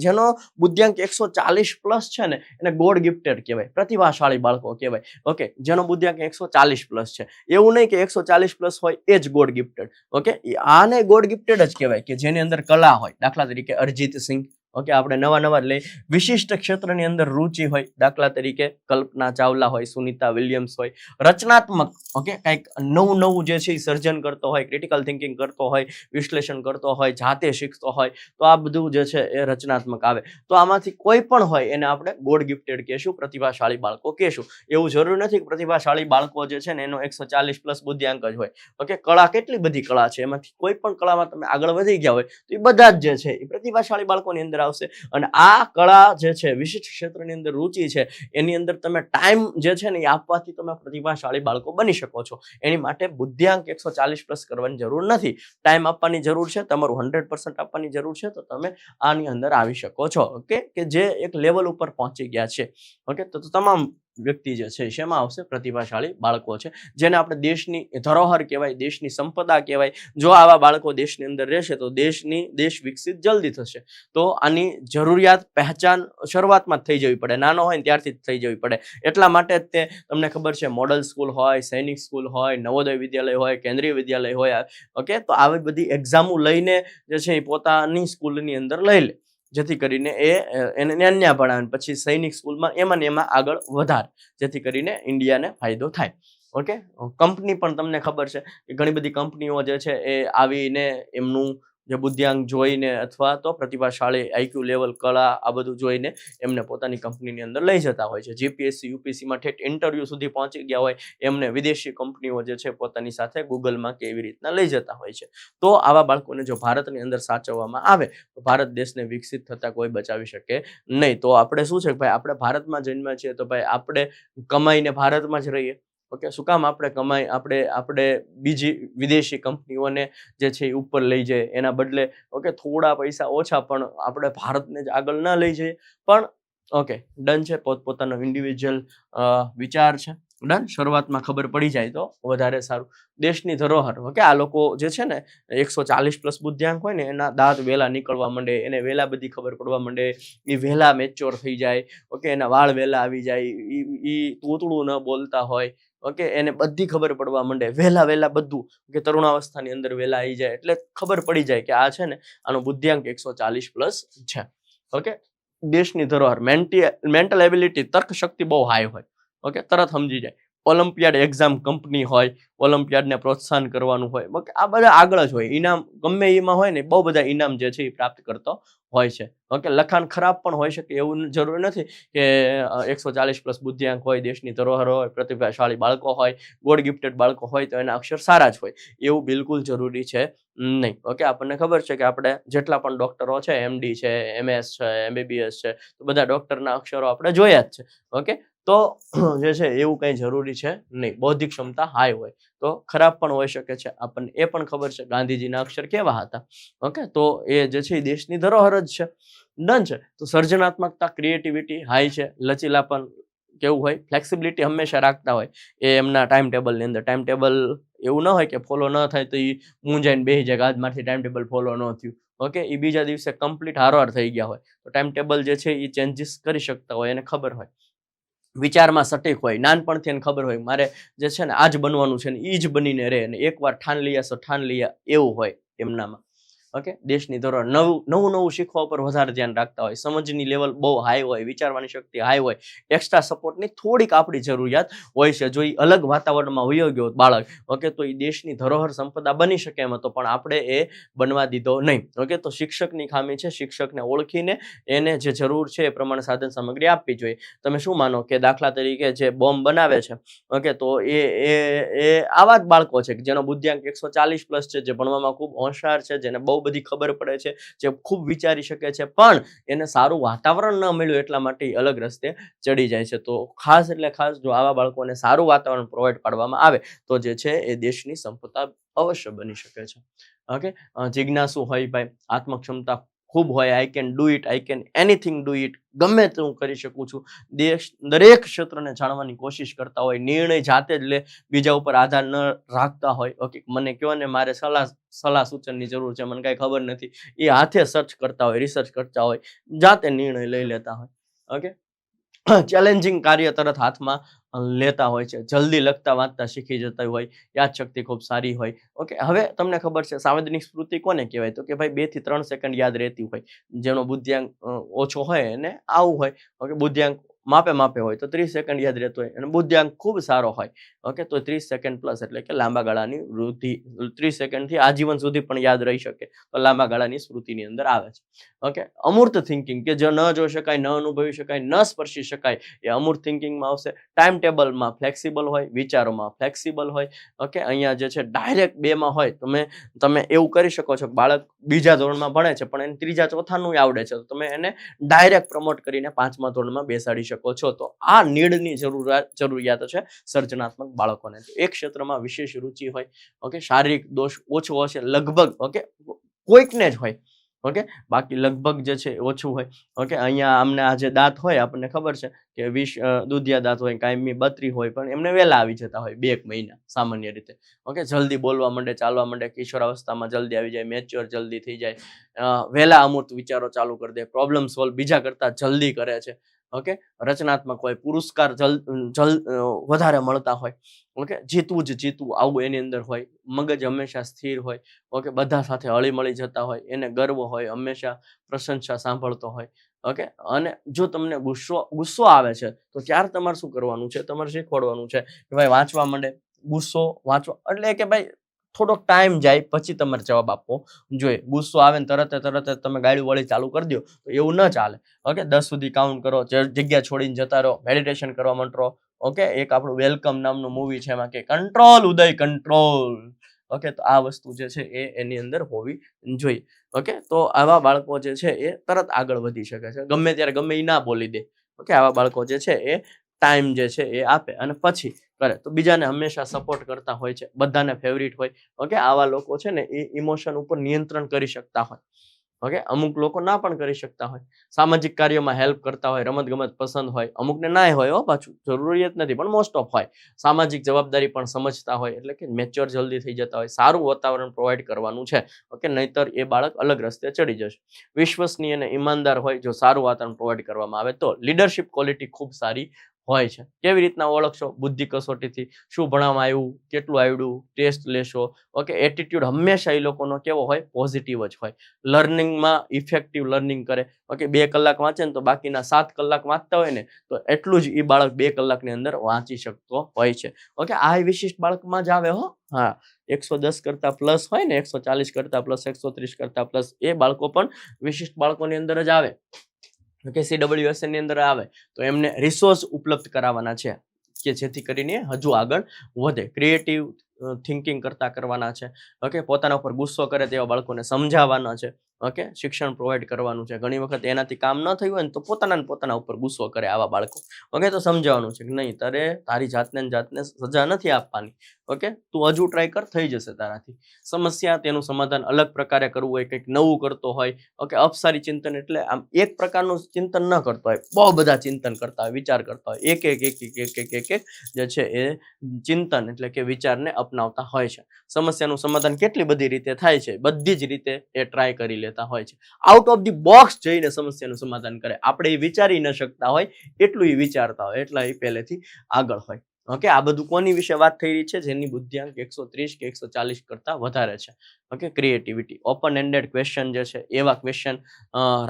Speaker 1: જેનો બુદ્ધિઆંક 140+ છે ને એને ગોડ ગિફ્ટેડ કહેવાય, પ્રતિભાશાળી બાળકો કહેવાય. ઓકે, જેનો બુદ્ધિઆંક 140+ છે, એવું નહીં કે 140+ હોય એ જ ગોડ ગિફ્ટેડ. ઓકે, આને ગોડ ગિફ્ટેડ જ કહેવાય કે જેની અંદર કલા હોય. દાખલા તરીકે અરિજીત સિંહ, ઓકે, આપણે નવા લઈ વિશિષ્ટ ક્ષેત્રની અંદર રુચિ હોય. દાખલા તરીકે કલ્પના ચાવલા હોય, સુનિતા વિલિયમ્સ હોય. રચનાત્મક, ઓકે, કંઈક નવું જે છે એ સર્જન કરતો હોય, ક્રિટિકલ થિંકિંગ કરતો હોય, વિશ્લેષણ કરતો હોય, જાતે શીખતો હોય, તો આ બધું જે છે એ રચનાત્મક આવે. તો આમાંથી કોઈ પણ હોય એને આપણે ગોડ ગિફ્ટેડ કહેશું, પ્રતિભાશાળી બાળકો કહેશું. એવું જરૂરી નથી કે પ્રતિભાશાળી બાળકો જે છે ને એનો 140+ બુદ્ધિઆંક જ હોય. ઓકે, કળા કેટલી બધી કળા છે, એમાંથી કોઈ પણ કળામાં તમે આગળ વધી ગયા હોય તો એ બધા જ જે છે એ પ્રતિભાશાળી બાળકોની અંદર આવશે. અને આ કળા જે છે, વિશિષ્ટ ક્ષેત્રની અંદર રુચિ છે, એની અંદર તમે ટાઈમ જે છે ને એ આપવાથી તમે પ્રતિભાશાળી બાળકો બની શકો છો. એની માટે બુદ્ધિઆંક 140+ કરવાની જરૂર નથી. ટાઈમ આપવાની જરૂર છે, તમારું 100% આપવાની જરૂર છે, તો તમે આની અંદર આવી શકો છો. ઓકે, કે જે એક લેવલ ઉપર પહોંચી ગયા છે. ઓકે, તો તમામ વ્યક્તિ જે છે શેમાં આવશે? પ્રતિભાશાળી બાળકો છે, જેને આપણે દેશની ધરોહર કહેવાય, દેશની સંપદા કહેવાય. જો આવા બાળકો દેશની અંદર રહેશે તો દેશ વિકસિત જલ્દી થશે. તો આની જરૂરિયાત પહેચાન શરૂઆતમાં જ થઈ જવી પડે, નાનો હોય ને ત્યારથી જ થઈ જવી પડે. એટલા માટે જ તે તમને ખબર છે મોડલ સ્કૂલ હોય, સૈનિક સ્કૂલ હોય, નવોદય વિદ્યાલય હોય, કેન્દ્રીય વિદ્યાલય હોય. ઓકે, તો આવી બધી એક્ઝામો લઈને જે છે એ પોતાની સ્કૂલની અંદર લઈ લે, જેથી કરીને એને ન્યા ભણાવે, પછી સૈનિક સ્કૂલમાં એમાં આગળ વધારે, જેથી કરીને ઇન્ડિયાને ફાયદો થાય. ઓકે, કંપની પણ તમને ખબર છે કે ઘણી બધી કંપનીઓ જે છે એ આવીને એમનું જે બુદ્ધિઆંક જોઈને અથવા તો પ્રતિભાશાળી આઈક્યુ લેવલ, કળા, આ બધું જોઈને એમને પોતાની કંપનીની અંદર લઈ જતા હોય છે. જીપીએસસી યુપીએસસીમાં ઠેઠ ઇન્ટરવ્યૂ સુધી પહોંચી ગયા હોય એમને વિદેશી કંપનીઓ જે છે પોતાની સાથે ગૂગલમાં કે એવી રીતના લઈ જતા હોય છે. તો આવા બાળકોને જો ભારતની અંદર સાચવવામાં આવે તો ભારત દેશને વિકસિત થતા કોઈ બચાવી શકે નહીં. તો આપણે શું છે કે ભાઈ, આપણે ભારતમાં જન્મ્યા છીએ તો ભાઈ આપણે કમાઈને ભારતમાં જ રહીએ. ઓકે, શું કામ આપણે બીજી વિદેશી કંપનીઓને જે છે એ ઉપર લઈ જાય, એના બદલે ઓકે થોડા પૈસા ઓછા પણ આપણે ભારતને જ આગળ ના લઈ જઈએ. પણ ઓકે, ડન છે, પોતપોતાનો ઇન્ડિવિજ્યુઅલ વિચાર છે. ડન, શરૂઆતમાં ખબર પડી જાય તો વધારે સારું. દેશની ધરોહર, ઓકે, આ લોકો જે છે ને 140+ બુદ્ધિઆંક હોય ને એના દાંત વહેલા નીકળવા માંડે, એને વહેલા બધી ખબર પડવા માંડે, એ વહેલા મેચ્યોર થઈ જાય. ઓકે, એના વાળ વહેલા આવી જાય, એ તૂતળું ન બોલતા હોય. ઓકે, એને બધી ખબર પડવા માંડે વહેલા બધું, કે તરુણાવસ્થાની અંદર વહેલા આવી જાય એટલે ખબર પડી જાય કે આ છે ને આનો બુદ્ધિઆંક 140+ છે. ઓકે, દેશની ધરોહર, મેન્ટલ એબિલિટી, તર્ક શક્તિ બહુ હાઈ હોય. ઓકે, તરત સમજી જાય. ઓલિમ્પિયાડ એક્ઝામ કંપની હોય, ઓલિમ્પિયાડને પ્રોત્સાહન કરવાનું હોય. ઓકે, આ બધા આગળ જ હોય. ઇનામ ગમે એમાં હોય ને બહુ બધા ઇનામ જે છે એ પ્રાપ્ત કરતો હોય છે. ઓકે, લખાણ ખરાબ પણ હોઈ શકે, એવું જરૂરી નથી કે 140+ બુદ્ધિઆંક હોય, દેશની ધરોહર હોય, પ્રતિભાશાળી બાળકો હોય, ગોડ ગિફ્ટેડ બાળકો હોય તો એના અક્ષર સારા જ હોય, એવું બિલકુલ જરૂરી છે નહીં. ઓકે, આપણને ખબર છે કે આપણે જેટલા પણ ડોક્ટરો છે, એમડી છે, એમએસ છે, એમબીબીએસ છે, તો બધા ડોક્ટરના અક્ષરો આપણે જોયા જ છે. ઓકે, તો જે છે એવું કંઈ જરૂરી છે નહીં. બૌદ્ધિક ક્ષમતા હાઈ હોય તો ખરાબ પણ હોઈ શકે છે. આપણને એ પણ ખબર છે ગાંધીજીના અક્ષર કેવા હતા. ઓકે, તો એ જે છે એ દેશની ધરોહર જ છે. ડન છે. તો સર્જનાત્મકતા, ક્રિએટિવિટી હાઈ છે. લચીલાપન કેવું હોય, ફ્લેક્સિબિલિટી હંમેશા રાખતા હોય એ એમના ટાઈમ ટેબલની અંદર. ટાઈમ ટેબલ એવું ન હોય કે ફોલો ન થાય તો એ મૂંઝાઈને બેસી જાય, આજમાંથી ટાઈમ ટેબલ ફોલો ન થયું. ઓકે, એ બીજા દિવસે કમ્પ્લીટ હારવાર થઈ ગયા હોય તો ટાઈમ ટેબલ જે છે એ ચેન્જીસ કરી શકતા હોય, એને ખબર હોય, વિચારમાં સટીક હોય, નાનપણથી એને ખબર હોય મારે જે છે ને આજ બનવાનું છે ને એ જ બનીને રહે, અને એકવાર ઠાન લીયા સો ઠાન લીયા એવું હોય એમનામાં. ઓકે, દેશની ધરોહર નવું શીખવા ઉપર વધારે ધ્યાન રાખતા હોય, સમજની લેવલ બહુ હાઈ હોય, વિચારવાની શક્તિ હાઈ હોય, એક્સ્ટ્રા સપોર્ટની થોડીક આપણી જરૂરિયાત હોય છે. જો એ અલગ વાતાવરણમાં વયો ગયો બાળક, ઓકે, તો એ દેશની ધરોહર સંપદા બની શકે એમ હતો, પણ આપણે એ બનવા દીધો નહીં. ઓકે, તો શિક્ષકની ખામી છે, શિક્ષકને ઓળખીને એને જે જરૂર છે એ પ્રમાણે સાધન સામગ્રી આપવી જોઈએ. તમે શું માનો કે દાખલા તરીકે જે બોમ્બ બનાવે છે, ઓકે, તો એ આવા જ બાળકો છે જેનો બુદ્ધિઆંક 140 પ્લસ છે, જે ભણવામાં ખૂબ હોશિયાર છે, જેને બહુ બધી ખબર પડે છે, જે ખૂબ વિચારી શકે છે, પણ એને સારું વાતાવરણ ન મળ્યું એટલા માટે અલગ રસ્તે ચડી જાય છે. તો ખાસ એટલે ખાસ જો આવા બાળકોને સારું વાતાવરણ પ્રોવાઈડ પાડવામાં આવે તો જે છે એ દેશની સંપદા અવશ્ય બની શકે છે. ઓકે, જિજ્ઞાસુ હોય ભાઈ, આત્મક્ષમતા ખૂબ હોય, I can do it, I can anything do it, ગમે તે હું કરી શકું છું, દરેક ક્ષેત્રને જાણવાની કોશિશ કરતા હોય, નિર્ણય જાતે જ લે, બીજા ઉપર આધાર ન રાખતા હોય. ઓકે, મને કહો ને મારે સલાહ સૂચનની જરૂર છે, મને કાંઈ ખબર નથી, એ હાથે સર્ચ કરતા હોય, રિસર્ચ કરતા હોય, જાતે નિર્ણય લઈ લેતા હોય. ઓકે, ચેલેન્જિંગ કાર્ય તરત હાથમાં લેતા હોય છે, જલ્દી લખતા વાંચતા શીખી જતા હોય, યાદશક્તિ ખૂબ સારી હોય. ઓકે, હવે તમને ખબર છે સાંવેદનિક સ્મૃતિ કોને કહેવાય? તો કે ભાઈ 2 થી 3 સેકન્ડ યાદ રહેતી હોય, જેનો બુદ્ધિઆંક ઓછો હોય એને આવું હોય. ઓકે, બુદ્ધિઆંક માપે હોય તો 30 સેકન્ડ યાદ રહેતો હોય, અને બુદ્ધિઆંક ખૂબ સારો હોય, ઓકે, તો 30 સેકન્ડ પ્લસ એટલે કે લાંબા ગાળાની વૃદ્ધિ, 30 સેકન્ડથી આજીવન સુધી પણ યાદ રહી શકે તો લાંબા ગાળાની સ્મૃતિની અંદર આવે છે. ઓકે, અમૂર્ત થિંકિંગ કે જે ન જોઈ શકાય, ન અનુભવી શકાય, ન સ્પર્શી શકાય, એ અમૂર્ત થિંકિંગમાં આવશે. ટાઈમ ટેબલમાં ફ્લેક્સિબલ હોય, વિચારોમાં ફ્લેક્સિબલ હોય. ઓકે, અહીંયા જે છે ડાયરેક્ટ 2માં હોય, તમે એવું કરી શકો છો કે બાળક બીજા ધોરણમાં ભણે છે પણ એને ત્રીજા ચોથાનું આવડે છે, તો તમે એને ડાયરેક્ટ પ્રમોટ કરીને 5મા ધોરણમાં બેસાડી શકો છો. તો આ નીડની જરૂરિયાત છે સર્જનાત્મક બાળકોને. એક ક્ષેત્રમાં વિશેષ રુચિ હોય, ઓકે, શારીરિક દોષ ઓછો હશે લગભગ, ઓકે, કોઈકને જ હોય, ઓકે, બાકી લગભગ જે છે ઓછું હોય. ઓકે, અહીંયા અમને આ જે દાંત હોય આપણને ખબર છે કે 20 દુધિયા દાંત હોય, કાયમી 32 હોય, પણ એમને વહેલા આવી જતા હોય 2 મહિના સામાન્ય રીતે. ઓકે, જલ્દી બોલવા માંડે, ચાલવા માંડે, કિશોરાવસ્થામાં જલ્દી આવી જાય, મેચ્યોર જલ્દી થઈ જાય, વહેલા અમૂર્ત વિચારો ચાલુ કરી દે, પ્રોબ્લેમ સોલ્વ બીજા કરતા જલ્દી કરે છે. ઓકે, રચનાત્મક હોય, પુરસ્કાર વધારે મળતા હોય. ઓકે, જીતવું આવું એની અંદર હોય, મગજ હંમેશા સ્થિર હોય. ઓકે, બધા સાથે હળી મળી જતા હોય, એને ગર્વ હોય, હંમેશા પ્રશંસા સાંભળતો હોય. ઓકે, અને જો તમને ગુસ્સો આવે છે તો ત્યારે તમારે શું કરવાનું છે? તમારે શીખવાડવાનું છે કે ભાઈ વાંચવા માંડે, ગુસ્સો વાંચવા એટલે કે ભાઈ થોડોક ટાઈમ જાય પછી તમારે જવાબ આપવો જોઈએ. ગુસ્સો આવે ને તરત જ તમે ગાડી વાળી ચાલુ કરી દો તો એવું ન ચાલે. ઓકે, 10 સુધી કાઉન્ટ કરો, જગ્યા છોડીને જતા રહો, મેડિટેશન કરવા માંડો. ઓકે, એક આપણું વેલકમ નામનું મૂવી છે, એમાં કે કંટ્રોલ ઉદય કંટ્રોલ. ઓકે, તો આ વસ્તુ જે છે એની અંદર હોવી જોઈએ. ઓકે, તો આવા બાળકો જે છે એ તરત આગળ વધી શકે છે, ગમે ત્યારે ગમે એ ના બોલી દે. ઓકે, આવા બાળકો જે છે એ ટાઈમ જે છે એ આપે અને પછી કરે તો બીજાને હંમેશા સપોર્ટ કરતા હોય છે, બધાને ફેવરિટ હોય. ઓકે, આવા લોકો છે ને એ ઇમોશન ઉપર નિયંત્રણ કરી શકતા હોય. ઓકે, અમુક લોકો ના પણ કરી શકતા હોય, સામાજિક કાર્યોમાં હેલ્પ કરતા હોય, રમત ગમત પસંદ હોય, અમુકને ના હોય, પાછું જરૂરિયાત નથી પણ મોસ્ટ ઓફ હોય, સામાજિક જવાબદારી પણ સમજતા હોય, એટલે કે મેચ્યોર જલ્દી થઈ જતા હોય, સારું વાતાવરણ પ્રોવાઈડ કરવાનું છે. ઓકે, નહીતર એ બાળક અલગ રસ્તે ચડી જશે. વિશ્વસનીય અને ઈમાનદાર હોય, જો સારું વાતાવરણ પ્રોવાઈડ કરવામાં આવે તો લીડરશિપ ક્વોલિટી ખૂબ સારી હોય છે. કેવી રીતના ઓળખશો? બુદ્ધિ કસોટીથી, શું ભણવામાં આવ્યું, કેટલું આવડ્યું, ટેસ્ટ લેશો. ઓકે, એટીટ્યુડ હંમેશા એ લોકોનો કેવો હોય? પોઝિટિવ જ હોય. લર્નિંગમાં ઇફેક્ટિવ લર્નિંગ કરે. ઓકે, 2 કલાક વાંચે ને તો બાકીના 7 કલાક વાંચતા હોય ને તો એટલું જ એ બાળક 2 કલાકની અંદર વાંચી શકતો હોય છે. ઓકે, આ વિશિષ્ટ બાળકમાં જ આવે હો. હા, 110 કરતા પ્લસ હોય ને, 140 કરતા પ્લસ, 130 કરતા પ્લસ, એ બાળકો પણ વિશિષ્ટ બાળકોની અંદર જ આવે. ઓકે, CWSN ની અંદર આવે તો એમને રિસોર્સ ઉપલબ્ધ કરાવવાના છે કે જેથી કરીને હજુ આગળ વધે, ક્રિએટિવ થિંકિંગ કરવાના છે. ઓકે, પોતાના ઉપર ગુસ્સો કરે તેવા બાળકોને સમજાવવાના છે. ઓકે, શિક્ષણ પ્રોવાઈડ કરવાનું છે. ઘણી વખત એનાથી કામ ન થયું હોય ને તો પોતાના ઉપર ગુસ્સો કરે આવા બાળકો. ઓકે, તો સમજાવવાનું છે કે નહીં, તારી જાતને સજા નથી આપવાની. ઓકે, તું હજુ ટ્રાય કર, થઈ જશે તારાથી. સમસ્યા તેનું સમાધાન અલગ પ્રકારે કરવું હોય, કંઈક નવું કરતો હોય. ઓકે, અપસારી ચિંતન એટલે આમ એક પ્રકારનું ચિંતન ન કરતો હોય, બહુ બધા ચિંતન કરતા હોય, વિચાર કરતા હોય, એક જે છે એ ચિંતન એટલે કે વિચારને અપનાવતા હોય છે. સમસ્યાનું સમાધાન કેટલી બધી રીતે થાય છે, બધી જ રીતે એ ટ્રાય કરી લેતા કહેતા હોય છે. આઉટ ઓફ ધી બોક્સ જઈને સમસ્યાનું સમાધાન કરે. આપણે એ વિચારી ન શકતા હોય એટલું એ વિચારતા હોય, એટલા એ પહેલેથી આગળ હોય. ઓકે, આ બધું કોની વિશે વાત થઈ રહી છે? જેની બુદ્ધિઆંક 130 કે 140 કરતા વધારે છે. Okay, creativity, open ended question જે છે એવા ક્વેશ્ચન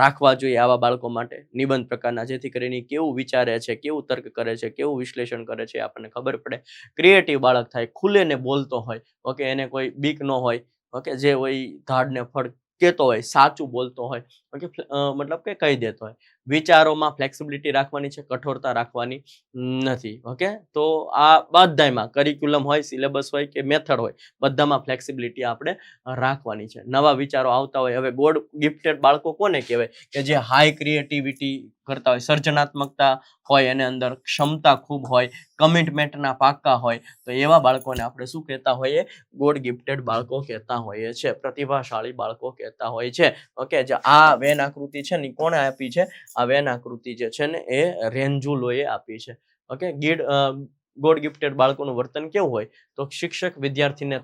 Speaker 1: રાખવા જોઈએ આવા બાળકો માટે, નિબંધ પ્રકારના, જેથી કરીને કેવું વિચારે છે, કેવું તર્ક કરે છે, કેવું વિશ્લેષણ કરે છે આપણને ખબર પડે. ક્રિએટિવ બાળક થાય, ખુલે ને બોલતો હોય. ઓકે, એને કોઈ બીક ન હોય. ઓકે, જે હોય ધાડ ને ફળ કહેતો હોય, સાચું બોલતો હોય. ઓકે, મતલબ કે કહી દેતો હોય. વિચારોમાં ફ્લેક્સિબિલિટી રાખવાની છે, કઠોરતા રાખવાની નથી. ઓકે, તો આ બધામાં કરિક્યુલમ હોય, સિલેબસ હોય કે મેથડ હોય, બધામાં ફ્લેક્સિબિલિટી આપણે રાખવાની છે. નવા વિચારો આવતા હોય. હવે ગોડ ગિફ્ટેડ બાળકો કોને કહેવાય? કે જે હાઈ ક્રિએટિવિટી કરતા હોય, સર્જનાત્મકતા હોય, એને અંદર ક્ષમતા ખૂબ હોય, કમિટમેન્ટના પાક્કા હોય, તો એવા બાળકોને આપણે શું કહેતા હોઈએ? ગોડ ગિફ્ટેડ બાળકો કહેતા હોઈએ છે, પ્રતિભાશાળી બાળકો કહેતા હોય છે. ઓકે, જે આ વેન આકૃતિ છે ને કોણે આપી છે? આ વેન આકૃતિ જે છે ને એ રેન્જુલોએ આપી છે. ઓકે, ગોડ ગિફ્ટેડ બાળકોનું વર્તન કેવું હોય? તો શિક્ષક વિદ્યાર્થીને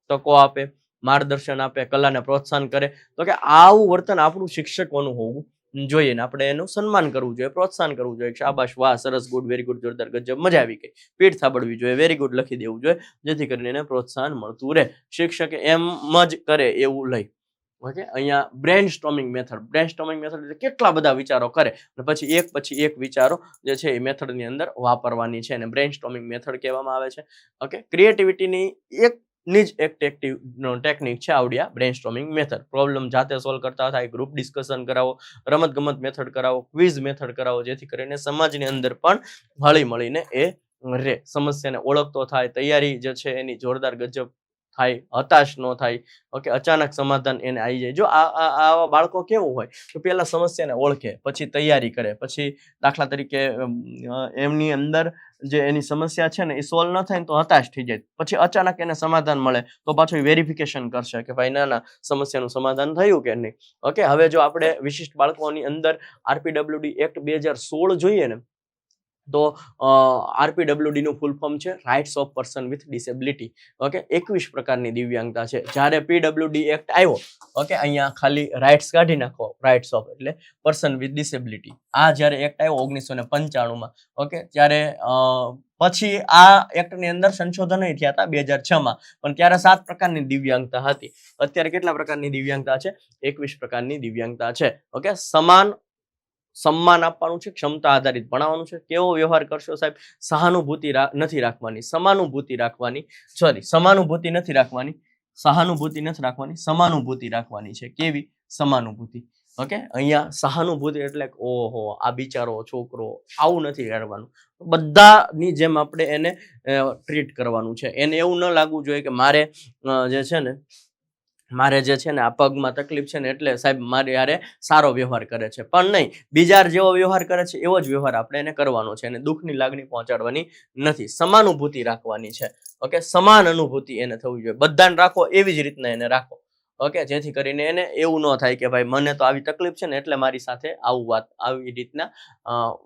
Speaker 1: તકો આપે, માર્ગદર્શન આપે, કલાને પ્રોત્સાહન કરે. તો કે આવું વર્તન આપણું શિક્ષકોનું હોવું જોઈએ ને આપણે એનું સન્માન કરવું જોઈએ, પ્રોત્સાહન કરવું જોઈએ. શાબાશ, વાહ, સરસ, ગુડ, વેરી ગુડ, જોરદાર, ગજબ, મજા આવી ગઈ, પીઠ થાબડવી જોઈએ, વેરી ગુડ લખી દેવું જોઈએ, જેથી કરીને એને પ્રોત્સાહન મળતું રહે. શિક્ષકે એમ જ કરે એવું લઈ. ઓકે, અહીંયા બ્રેનસ્ટોર્મિંગ મેથડ એટલે કેટલા બધા વિચારો કરે અને પછી એક વિચારો જે છે એ મેથડની અંદર વાપરવાની છે, અને બ્રેનસ્ટોર્મિંગ મેથડ કહેવામાં આવે છે. ઓકે, ક્રિએટિવિટીની એક ટેકનિક છે આવડિયા બ્રેનસ્ટોર્મિંગ મેથડ. પ્રોબ્લેમ જાતે સોલ્વ કરતા થાય, ગ્રુપ ડિસ્કશન કરાવો, રમતગમત મેથડ કરાવો, ક્વિઝ મેથડ કરાવો, જેથી કરીને સમાજની અંદર પણ હળી મળીને એ રે, સમસ્યાને ઓળખતો થાય, તૈયારી જે છે એની જોરદાર ગજબ થાય, હતાશ ન થાય. ઓકે, અચાનક સમાધાન એને આવી જાય. જો આવા બાળકો કેવું હોય તો પેલા સમસ્યાને ઓળખે, પછી તૈયારી કરે, પછી દાખલા તરીકે એમની અંદર જે એની સમસ્યા છે ને એ સોલ્વ ન થાય ને તો હતાશ થઈ જાય, પછી અચાનક એને સમાધાન મળે તો પાછું વેરિફિકેશન કરશે કે ભાઈ ના સમસ્યાનું સમાધાન થયું કે નહીં. ઓકે, હવે જો આપણે વિશિષ્ટ બાળકોની અંદર RPWD એક્ટ 2016 જોઈએ ને, તો RPWD નું ફૂલ ફોર્મ છે rights of person with disability. Okay, 21 પ્રકારની દિવ્યાંગતા છે. જ્યારે PWD એક્ટ આવ્યો, ઓકે, અહીંયા ખાલી રાઇટ્સ કાઢી નાખો, રાઇટ્સ ઓફ એટલે પર્સન વિથ ડિસેબિલિટી. આ જ્યારે એક્ટ આવ્યો 1995 ઓકે, ત્યારે પછી આ એક્ટની અંદર સંશોધન થયા હતા 2006 પણ ત્યારે 7 પ્રકારની દિવ્યાંગતા હતી. અત્યારે કેટલા પ્રકારની દિવ્યાંગતા છે? 21 પ્રકારની દિવ્યાંગતા છે. ઓકે, સન્માન આપવાનું છે, ક્ષમતા આધારિત ભણાવવાનું છે. કેવો વ્યવહાર કરશો સાહેબ? સહાનુભૂતિ નથી રાખવાની, સમાનુભૂતિ રાખવાની, સમાનુભૂતિ નથી રાખવાની, સહાનુભૂતિ નથી રાખવાની, સમાનુભૂતિ રાખવાની છે. કેવી? સમાનુભૂતિ. ઓકે, અહીંયા સહાનુભૂતિ એટલે ઓહો આ બિચારો છોકરો, આવું નથી કરવાનું. બધાની જેમ આપણે એને ટ્રીટ કરવાનું છે. એને એવું ન લાગવું જોઈએ કે મારે જે છે ને આ પગમાં તકલીફ છે ને એટલે સાહેબ મારે યારે સારો વ્યવહાર કરે છે, પણ નહીં, બીજા જેવો વ્યવહાર કરે છે એવો જ વ્યવહાર આપણે એને કરવાનો છે, અને દુઃખની લાગણી પહોંચાડવાની નથી. સમાનુભૂતિ રાખવાની છે. ઓકે, સમાન અનુભૂતિ એને થવી જોઈએ. બધાને રાખો એવી જ રીતના એને રાખો. ઓકે, જેથી કરીને એને એવું ન થાય કે ભાઈ મને તો આવી તકલીફ છે ને એટલે મારી સાથે આવી રીતના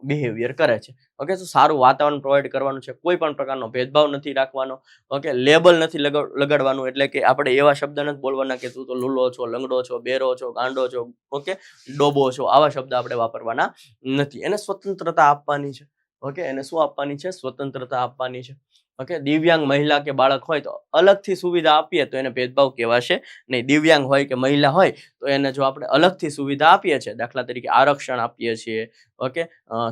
Speaker 1: બિહેવિયર કરે છે. ઓકે, તો સારું વાતાવરણ પ્રોવાઈડ કરવાનું છે. કોઈ પણ પ્રકારનો ભેદભાવ નથી રાખવાનો. ઓકે, લેબલ નથી લગાડવાનું, એટલે કે આપણે એવા શબ્દ નથી બોલવાના કે તું તો લુલો છો, લંગડો છો, બેરો છો, ગાંડો છો, ઓકે, ડોબો છો, આવા શબ્દ આપણે વાપરવાના નથી. એને સ્વતંત્રતા આપવાની છે. ઓકે, એને શું આપવાની છે? સ્વતંત્રતા આપવાની છે. ઓકે, દિવ્યાંગ મહિલા કે બાળક હોય તો અલગથી સુવિધા આપીએ તો એને ભેદભાવ કહેવાશે નહીં. દિવ્યાંગ હોય કે મહિલા હોય તો એને જો આપણે અલગથી સુવિધા આપીએ છીએ, દાખલા તરીકે આરક્ષણ આપીએ છીએ, ઓકે,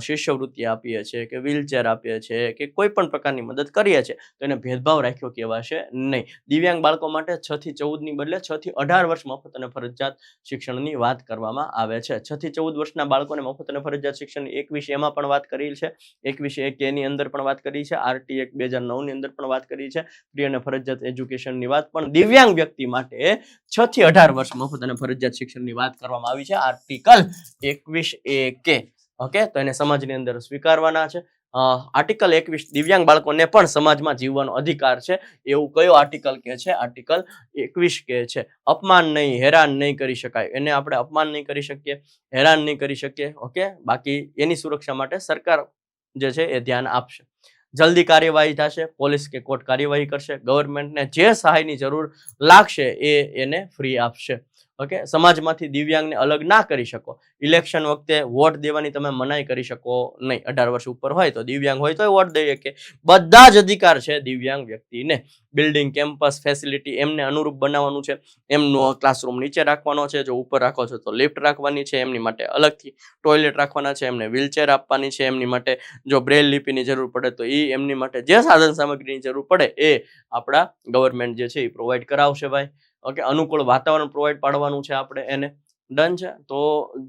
Speaker 1: શિષ્યવૃત્તિ આપીએ છીએ કે વ્હીલચેર આપીએ છીએ કે કોઈ પણ પ્રકારની મદદ કરીએ છીએ તો એને ભેદભાવ રાખ્યો કહેવાશે નહીં. દિવ્યાંગ બાળકો માટે 6 થી 14 ની બદલે 6 થી 18 વર્ષ મફત અને ફરજિયાત શિક્ષણની વાત કરવામાં આવે છે. 6 થી 14 વર્ષના બાળકોને મફત અને ફરજિયાત શિક્ષણની 21 એમાં પણ વાત કરી છે, 21 ની અંદર પણ વાત કરી છે, RT એક્ટ 2009 ની અંદર પણ વાત કરી છે. ફ્રી અને ફરજિયાત એજ્યુકેશનની વાત પણ દિવ્યાંગ વ્યક્તિ માટે 6 થી 18 વર્ષ મફત અને ફરજિયાત શિક્ષણની વાત કરવામાં આવી છે. Article 21A. ઓકે, તો એને સમાજની અંદર સ્વીકારવાના છે. આર્ટિકલ 21 દિવ્યાંગ બાળકોને પણ સમાજમાં જીવવાનો અધિકાર છે એવું કયો આર્ટિકલ કહે છે? આર્ટિકલ 21 કહે છે. અપમાન નહીં, હેરાન નહીં કરી શકાય. એને આપણે અપમાન નહીં કરી શકીએ, હેરાન નહીં કરી શકીએ. ઓકે, બાકી એની સુરક્ષા માટે સરકાર જે છે એ ધ્યાન આપશે. જલ્દી કાર્યવાહી થશે, પોલીસ કે કોર્ટ કાર્યવાહી કરશે. ગવર્મેન્ટને જે સહાયની જરૂર લાગશે એ એને ફ્રી આપશે. ઓકે, સમાજમાંથી દિવ્યાંગને અલગ ના કરી શકો. ઇલેક્શન વખતે વોટ દેવાની તમે મનાઈ કરી શકો નહીં. 18 વર્ષ ઉપર હોય તો દિવ્યાંગ હોય તો વોટ દઈ શકે. બધા જ અધિકાર છે દિવ્યાંગ વ્યક્તિને. બિલ્ડિંગ, કેમ્પસ, ફેસિલિટી એમને અનુરૂપ બનાવવાનું છે. એમનો ક્લાસરૂમ નીચે રાખવાનો છે, જો ઉપર રાખો છો તો લિફ્ટ રાખવાની છે, એમની માટે અલગથી ટોયલેટ રાખવાના છે, એમને વ્હીલચેર આપવાની છે, એમની માટે જો બ્રેલ લિપિની જરૂર પડે તો એમની માટે જે સાધન સામગ્રીની જરૂર પડે એ આપણા ગવર્મેન્ટ જે છે એ પ્રોવાઈડ કરાવશે ભાઈ. ઓકે, અનુકૂળ વાતાવરણ પ્રોવાઈડ પાડવાનું છે આપણે એને. ડન છે. તો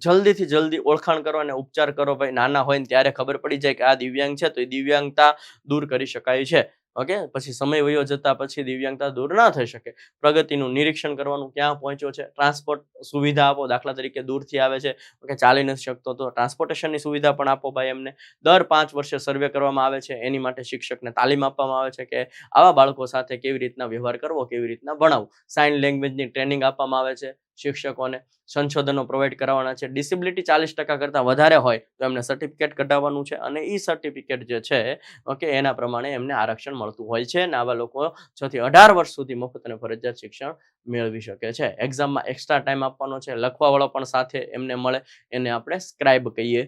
Speaker 1: જલ્દીથી જલ્દી ઓળખાણ કરો અને ઉપચાર કરો ભાઈ. નાના હોય ને ત્યારે ખબર પડી જાય કે આ દિવ્યાંગ છે તો એ દિવ્યાંગતા દૂર કરી શકાય છે. ઓકે, પછી સમય વયો જતા પછી દિવ્યાંગતા દૂર ના થઈ શકે. પ્રગતિનું નિરીક્ષણ કરવાનું, ક્યાં પહોંચ્યો છે. ટ્રાન્સપોર્ટ સુવિધા આપો, દાખલા તરીકે દૂરથી આવે છે, ઓકે, ચાલી નથી શકતો તો ટ્રાન્સપોર્ટેશનની સુવિધા પણ આપો ભાઈ એમને. દર 5 વર્ષે સર્વે કરવામાં આવે છે, એની માટે શિક્ષકને તાલીમ આપવામાં આવે છે કે આવા બાળકો સાથે કેવી રીતના વ્યવહાર કરવો, કેવી રીતના ભણાવવું. સાઇન લેંગ્વેજની ટ્રેનિંગ આપવામાં આવે છે શિક્ષકોને. સંશોધનો પ્રોવાઈડ કરાવવાના છે. ડિસેબિલિટી 40% કરતાં વધારે હોય તો એમને સર્ટિફિકેટ કઢાવવાનું છે અને એ સર્ટિફિકેટ જે છે ઓકે એના પ્રમાણે એમને આરક્ષણ મળતું હોય છે અને આવા લોકો 6 થી 18 વર્ષ સુધી મફત અને ફરજિયાત શિક્ષણ મેળવી શકે છે. એક્ઝામમાં એક્સ્ટ્રા ટાઈમ આપવાનો છે. લખવાવાળો પણ સાથે એમને મળે, એને આપણે સ્ક્રાઇબ કહીએ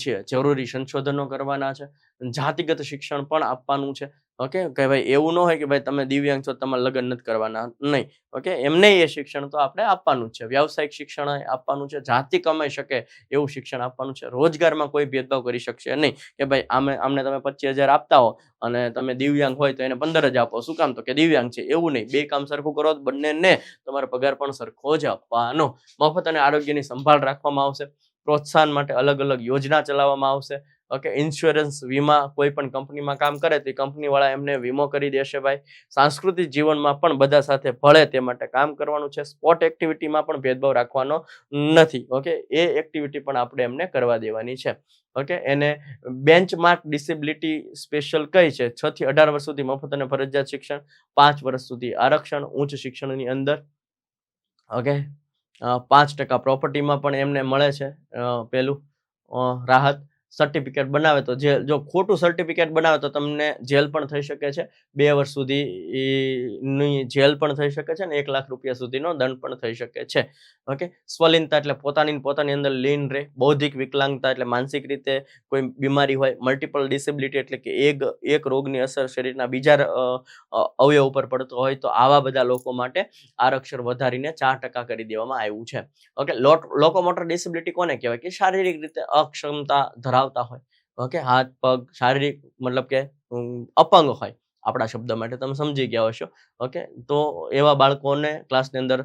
Speaker 1: છીએ. જરૂરી સંશોધનો કરવાના છે. જાતિગત શિક્ષણ પણ આપવાનું છે. ઓકે, કે ભાઈ એવું ન હોય કે ભાઈ તમે દિવ્યાંગ છો તમારે લગ્ન નથી કરવાના, નહીં. ઓકે, એમને એ શિક્ષણ તો આપણે આપવાનું જ છે. વ્યાવસાયિક શિક્ષણ આપવાનું છે. જાતિ કમાઈ શકે એવું શિક્ષણ આપવાનું છે. રોજગારમાં કોઈ ભેદભાવ કરી શકશે નહીં કે ભાઈ આમને તમે 25,000 આપતા હો અને તમે દિવ્યાંગ હોય તો એને 15 જ આપો. શું કામ? તો કે દિવ્યાંગ છે. એવું નહીં. બે કામ સરખું કરો તો બંનેને તમારો પગાર પણ સરખો જ આપવાનો. મફત અને આરોગ્યની સંભાળ રાખવામાં આવશે. પ્રોત્સાહન માટે અલગ અલગ યોજના ચલાવવામાં આવશે. ઓકે, ઇન્સ્યોરન્સ, વીમા, કોઈ પણ કંપનીમાં કામ કરે તો કંપની વાળા એમને વીમો કરી દેશે ભાઈ. સાંસ્કૃતિક જીવનમાં પણ બધા સાથે ભળે તે માટે કામ કરવાનું છે. સ્પોર્ટ એક્ટિવિટીમાં પણ ભેદભાવ રાખવાનો નથી. ઓકે, એ એક્ટિવિટી પણ આપણે એમને કરવા દેવાની છે. ઓકે, એને બેન્ચમાર્ક ડિસેબિલિટી સ્પેશિયલ કઈ છે? 6 થી 18 વર્ષ સુધી મફત અને ફરજિયાત શિક્ષણ, 5 વર્ષ સુધી આરક્ષણ ઉચ્ચ શિક્ષણની અંદર. ઓકે, 5% પ્રોપર્ટીમાં પણ એમને મળે છે પેલું રાહત. સર્ટિફિકેટ બનાવે તો જેલ, જો ખોટું સર્ટિફિકેટ બનાવે તો તમને જેલ પણ થઈ શકે છે. 2 વર્ષ સુધીની જેલ પણ થઈ શકે છે અને 1 લાખ રૂપિયા સુધીનો દંડ પણ થઈ શકે છે. ઓકે, સ્વલિનતા એટલે પોતાની અંદર લીન રહે. બૌદ્ધિક વિકલાંગતા એટલે માનસિક રીતે કોઈ બીમારી હોય. મલ્ટિપલ ડિસેબિલિટી એટલે કે એક રોગની અસર શરીરના બીજા અવયવ ઉપર પડતો હોય તો આવા બધા લોકો માટે આરક્ષણ વધારીને 4% કરી દેવામાં આવ્યું છે. ઓકે, લોકોમોટર ડિસેબિલિટી કોને કહેવાય? કે શારીરિક રીતે અક્ષમતા ધરાવતા હોય. ઓકે, હાથ પગ શારીરિક મતલબ કે અપંગ હોય. આપણા શબ્દ માટે તમે સમજી ગયા હશો. ઓકે, તો એવા બાળકોને ક્લાસની અંદર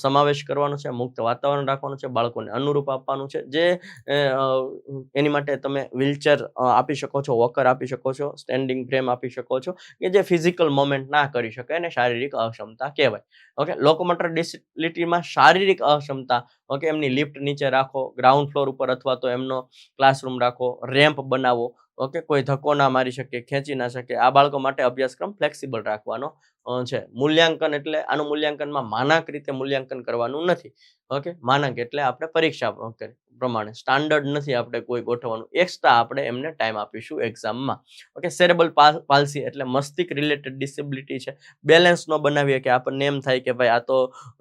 Speaker 1: સમાવેશ કરવાનો છે. મુક્ત વાતાવરણ રાખવાનું છે. બાળકોને અનુરૂપ આપવાનું છે. જે એની માટે તમે વ્હીલચેર આપી શકો છો, વોકર આપી શકો છો, સ્ટેન્ડિંગ ફ્રેમ આપી શકો છો કે જે ફિઝિકલ મોમેન્ટ ના કરી શકે અને શારીરિક અક્ષમતા કહેવાય. ઓકે, લોકોમોટર ડિસેબિલિટીમાં શારીરિક અક્ષમતા, ઓકે, એમની લિફ્ટ નીચે રાખો, ગ્રાઉન્ડ ફ્લોર ઉપર અથવા તો એમનો ક્લાસરૂમ રાખો, રેમ્પ બનાવો. ઓકે, કોઈ ધક્કો ના મારી શકે, ખેંચી ના શકે. આ બાળકો માટે અભ્યાસક્રમ ફ્લેક્સિબલ રાખવાનો છે. મૂલ્યાંકન એટલે આનું મૂલ્યાંકનમાં માનાંક રીતે મૂલ્યાંકન કરવાનું નથી. ઓકે, માનાંક એટલે આપણે પરીક્ષા પ્રમાણે સ્ટાન્ડર્ડ નથી આપણે કોઈ ગોઠવવાનું. એક્સ્ટ્રા આપણે એમને ટાઈમ આપીશું એક્ઝામમાં. ઓકે, સેરેબલ પાલ્સી એટલે મસ્તિષ્ક રિલેટેડ ડિસેબિલિટી છે. બેલેન્સ ન બનાવીએ કે આપણને એમ થાય કે ભાઈ આ તો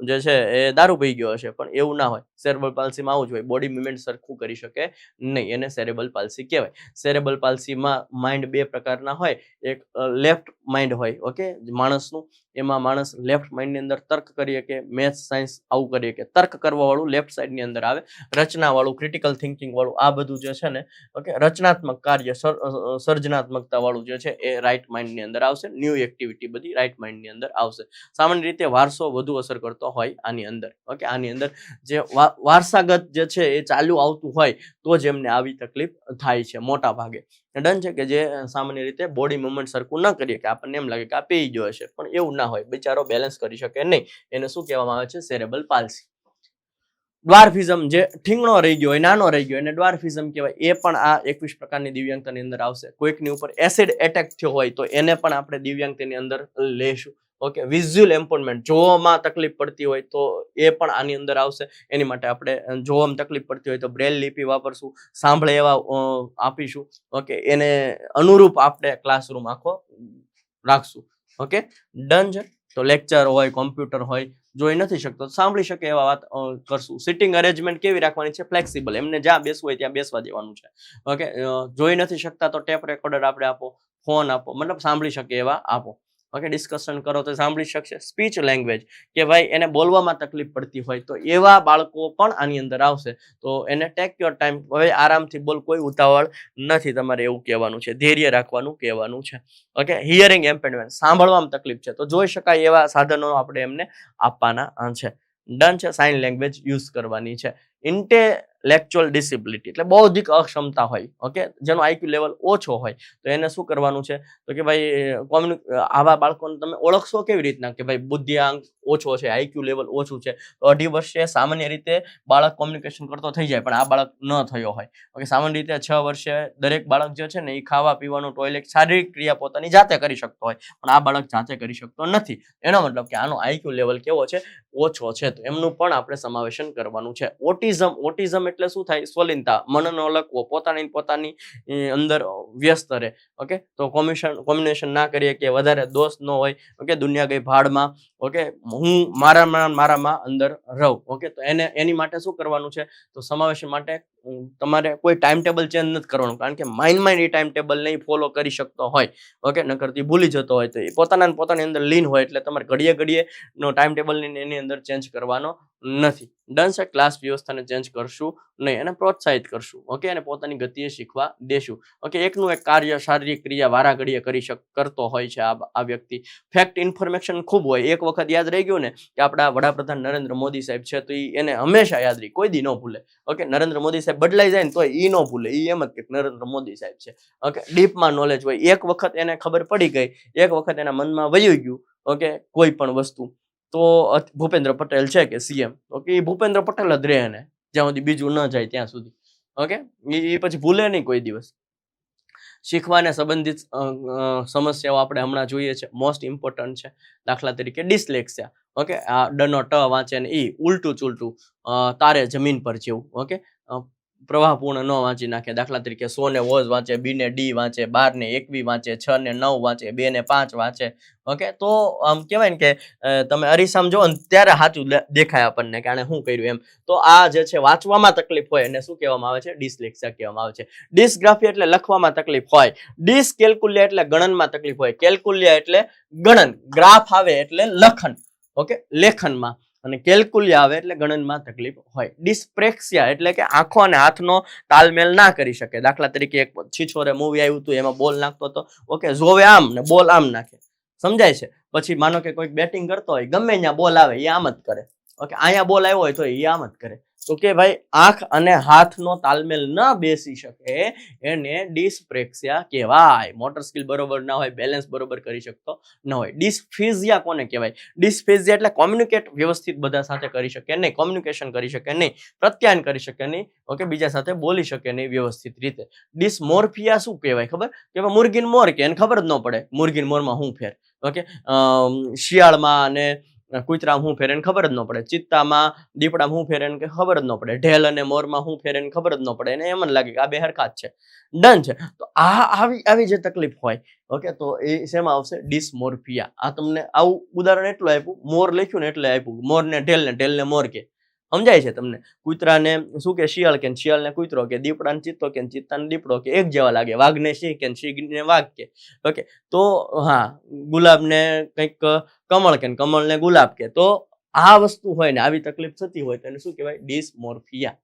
Speaker 1: જે છે એ દારૂ પી ગયો હશે, પણ એવું ના હોય. સેરેબલ પાલ્સીમાં આવું જ હોય. બોડી મુવમેન્ટ સરખું કરી શકે નહીં, એને સેરેબલ પાલ્સી કહેવાય. સેરેબલ પાલ્સીમાં માઇન્ડ 2 પ્રકારના હોય. એક લેફ્ટ માઇન્ડ હોય, ઓકે, માણસનું. એમાં માણસ લેફ્ટ માઇન્ડની અંદર તર્ક કરીએ કે મેથ્સ સાયન્સ આવું કરીએ કે તર્ક કરવા વાળું લેફ્ટ સાઈડની અંદર આવે. રચના વાળું, ક્રિટિકલ થિંકિંગ વાળું આ બધું જે છે ને, ઓકે, રચનાત્મક કાર્ય, સર્જનાત્મકતા વાળું જે છે એ રાઈટ માઇન્ડની અંદર આવશે. ન્યૂ એક્ટિવિટી બધી રાઈટ માઇન્ડની અંદર આવશે. સામાન્ય રીતે વારસો વધુ અસર કરતો હોય આની અંદર. ઓકે, આની અંદર જે વારસાગત જે છે એ ચાલુ આવતું હોય તો જ એમને આવી તકલીફ થાય છે મોટા ભાગે. ડન છે કે જે સામાન્ય રીતે બોડી મુવમેન્ટ સરખું ન કરીએ કે આપણને એમ લાગે કે આ પી ગયો હશે, પણ એવું ના હોય. બિચારો બેલેન્સ કરી શકે નહીં. એને શું કહેવામાં આવે છે? Cerebral palsy. ડ્વાર્ફિઝમ જે ઠીંગણો રહી ગયો હોય, નાનો રહી ગયો, એને ડ્વાર્ફિઝમ કહેવાય. એ પણ આ 21 પ્રકારની દિવ્યાંગતાની અંદર આવશે. કોઈકની ઉપર એસિડ એટેક થયો હોય તો એને પણ આપણે દિવ્યાંગતાની અંદર લેશું. ઓકે, વિઝ્યુઅલ એમ્પોર્ટમેન્ટ, જોવામાં તકલીફ પડતી હોય તો એ પણ આની અંદર આવશે. એની માટે આપણે જોવામાં તકલીફ પડતી હોય તો બ્રેલ લિપિ વાપરશું, સાંભળે એવા આપીશું. ઓકે, એને અનુરૂપ આપણે ક્લાસરૂમ આખો રાખશું. ઓકે, ડન છે. તો લેક્ચર હોય, કોમ્પ્યુટર હોય, જોઈ નથી શકતો તો સાંભળી શકે એવા વાત કરશું. સિટિંગ અરેન્જમેન્ટ કેવી રાખવાની છે? ફ્લેક્સિબલ, એમને જ્યાં બેસવું હોય ત્યાં બેસવા દેવાનું છે. ઓકે, જોઈ નથી શકતા તો ટેપ રેકોર્ડર આપણે આપો, ફોન આપો, મતલબ સાંભળી શકે એવા આપો. ઓકે, ડિસ્કશન કરો તો સાંભળી શકશે. સ્પીચ લેંગ્વેજ કે ભાઈ એને બોલવામાં તકલીફ પડતી હોય તો એવા બાળકો પણ આની અંદર આવશે. તો એને ટેક યોર ટાઈમ, હવે આરામથી બોલ, કોઈ ઉતાવળ નથી તમારે એવું કહેવાનું છે, ધૈર્ય રાખવાનું કહેવાનું છે. ઓકે, હિયરિંગ એમ્પેડમેન્ટ, સાંભળવામાં તકલીફ છે તો જોઈ શકાય એવા સાધનો આપણે એમને આપવાના છે. ડન છે. સાઇન લેંગ્વેજ યુઝ કરવાની છે. ઇન્ટેલેક્ચ્યુઅલ ડિસેબિલિટી એટલે બૌદ્ધિક અક્ષમતા હોય, ઓકે, જેનો આઈક્યુ લેવલ ઓછો હોય તો એને શું કરવાનું છે? તો કે ભાઈ આવા બાળકોને તમે ઓળખશો કેવી રીતના કે ભાઈ બુદ્ધિઆંક ઓછો છે, આઈક્યુ લેવલ ઓછું છે. તો 2.5 વર્ષે સામાન્ય રીતે બાળક કોમ્યુનિકેશન કરતો થઈ જાય, પણ આ બાળક ન થયો હોય. ઓકે, સામાન્ય રીતે 6 વર્ષે દરેક બાળક જે છે ને એ ખાવા પીવાનું, ટોયલેટ, શારીરિક ક્રિયા પોતાની જાતે કરી શકતો હોય, પણ આ બાળક જાતે કરી શકતો નથી. એનો મતલબ કે આનો આઈક્યુ લેવલ કેવો છે? ઓછો છે. તો એમનું પણ આપણે સમાવેશન કરવાનું છે. ઓટિઝમ એટલે શું થાય? સ્વલિનતા, મન ન લખવો, પોતાની અંદર વ્યસ્ત રહે. ઓકે, તો કોમ્યુનિકેશન ના કરીએ કે વધારે દોસ્ત ન હોય. ઓકે, દુનિયા ગઈ ભાડમાં. ઓકે, હું મારામાં અંદર રહું. ઓકે, તો એની માટે શું કરવાનું છે? તો સમાવેશન માટે તમારે કોઈ ટાઈમ ટેબલ ચેન્જ નથી કરવાનું, કારણ કે માઇન્ડ એ ટાઈમ ટેબલ નહીં ફોલો કરી શકતો હોય. ઓકે, નકરથી ભૂલી જતો હોય તો એ પોતાની અંદર લીન હોય, એટલે તમારે ઘડીએ નો ટાઈમ ટેબલ એની અંદર ચેન્જ કરવાનો નથી. ડન છે. ક્લાસ વ્યવસ્થાને ચેન્જ કરશું નહીં, એને પ્રોત્સાહિત કરશું. ઓકે, અને પોતાની ગતિએ શીખવા દેશું. ઓકે, એકનું એક કાર્ય, શારીરિક ક્રિયા વારા ઘડીએ કરતો હોય છે આ વ્યક્તિ. ફેક્ટ ઇન્ફોર્મેશન ખૂબ હોય. એક વખત યાદ રહી ગયું ને કે આપણા વડાપ્રધાન નરેન્દ્ર મોદી સાહેબ છે, તો એને હંમેશા યાદ રહી, કોઈ દી ન ભૂલે. ઓકે, નરેન્દ્ર મોદી સાહેબ બદલાઈ જાય ને તો એ ન ભૂલે, એ એમ જ કે નરેન્દ્ર મોદી સાહેબ છે. ઓકે, ડીપમાં નોલેજ હોય. એક વખત એને ખબર પડી ગઈ, એક વખત એના મનમાં વયું ગયું, ઓકે, કોઈ પણ વસ્તુ, તો ભૂપેન્દ્ર પટેલ છે કે સીએમ, ઓકે, એ ભૂપેન્દ્ર પટેલ જ રહે ને જ્યાં સુધી બીજું ન જાય ત્યાં સુધી. ઓકે, એ પછી ભૂલે નહીં કોઈ દિવસ. શીખવાને સંબંધિત સમસ્યાઓ આપણે હમણાં જોઈએ છે, મોસ્ટ ઇમ્પોર્ટન્ટ છે. દાખલા તરીકે ડિસ્લેક્સિયા. ઓકે, આ ડનો ટ વાંચે ને એ ઉલટું ચૂલટું તારે જમીન પર જેવું. ઓકે, પ્રવાહપૂર્ણ ન વાંચી નાખે. દાખલા તરીકે 100 ને વોઝ વાંચે, 2 ને ડી વાંચે, 12 ને 21 વાંચે, 6 ને 9 વાંચે, 2 ને 5 વાંચે. ઓકે, તો આમ કહેવાય ને કે તમે અરીસામાં જોવો ને ત્યારે સાચું દેખાય આપણને કે આણે શું કર્યું એમ. તો આ જે છે વાંચવામાં તકલીફ હોય એને શું કહેવામાં આવે છે? ડિસ્લેક્સિયા કહેવામાં આવે છે. ડિસ્ગ્રાફિયા એટલે લખવામાં તકલીફ હોય. ડિસકેલ્ક્યુલિયા એટલે ગણનમાં તકલીફ હોય. કેલ્ક્યુલિયા એટલે ગણન. ગ્રાફ આવે એટલે લખન. ઓકે, લેખનમાં. અને કેલ્ક્યુલિયા આવે એટલે ગણનમાં તકલીફ હોય. ડિસ્પ્રેક્સિયા એટલે કે આંખો અને હાથનો તાલમેલ ના કરી શકે. દાખલા તરીકે એક છીછોરે મૂવી આવ્યું હતું, એમાં બોલ નાખતો હતો. ઓકે, જોવે આમ ને બોલ આમ નાખે. સમજાય છે? પછી માનો કે કોઈક બેટિંગ કરતો હોય, ગમે ત્યાં બોલ આવે એ આમ જ કરે. ઓકે, અહીંયા બોલ આવ્યો હોય તો એ આમ જ કરે. તો કે ભાઈ આંખ અને હાથનો તાલમેલ ન બેસી શકે એને ડિસ્પ્રેક્સિયા કહેવાય. મોટર સ્કિલ બરોબર ના હોય, બેલેન્સ બરોબર કરી શકતો ન હોય. ડિસ્ફેઝિયા કોને કહેવાય? ડિસ્ફેઝિયા એટલે કોમ્યુનિકેટ વ્યવસ્થિત બધા સાથે કરી શકે નહીં, કોમ્યુનિકેશન કરી શકે નહીં, પ્રત્યાયન કરી શકે નહીં. ઓકે, બીજા સાથે બોલી શકે નહીં વ્યવસ્થિત રીતે. ડિસ્મોર્ફિયા શું કહેવાય ખબર? કે મુર્ગીન મોર કે એને ખબર જ ન પડે મુર્ગીન મોરમાં શું ફેર. ઓકે, શિયાળમાં અને કૂતરામાં શું ફેર એને ખબર જ ન પડે. ચિત્તામાં દીપડામાં શું ફેર એને ખબર જ ન પડે. ઢેલ અને મોરમાં શું ફેર એને ખબર જ ન પડે. એને એમ જ લાગે કે આ બે હરખા જ છે. ડન છે. તો આવી જે તકલીફ હોય, ઓકે, તો એ શેમાં આવશે? ડિસ્મોર્ફિયા. આ તમને આવું ઉદાહરણ એટલું આપ્યું, મોર લખ્યું ને એટલે આપ્યું. મોર ને ઢેલ ને મોર કે સમજાય છે તમને? કૂતરાને શું કે શિયાળ કે, શિયાળને કૂતરો કે, દીપડાને ચિત્તો કે, ચિત્તાને દીપડો કે, એક જેવા લાગે. વાઘને સિંહ કે, સિંહને વાઘ કે. ઓકે, તો હા, ગુલાબને કંઈક કમળ કે, કમળને ગુલાબ કે. તો આ વસ્તુ હોય ને આવી તકલીફ થતી હોય તો એને શું કહેવાય? ડિસ્મોર્ફિયા.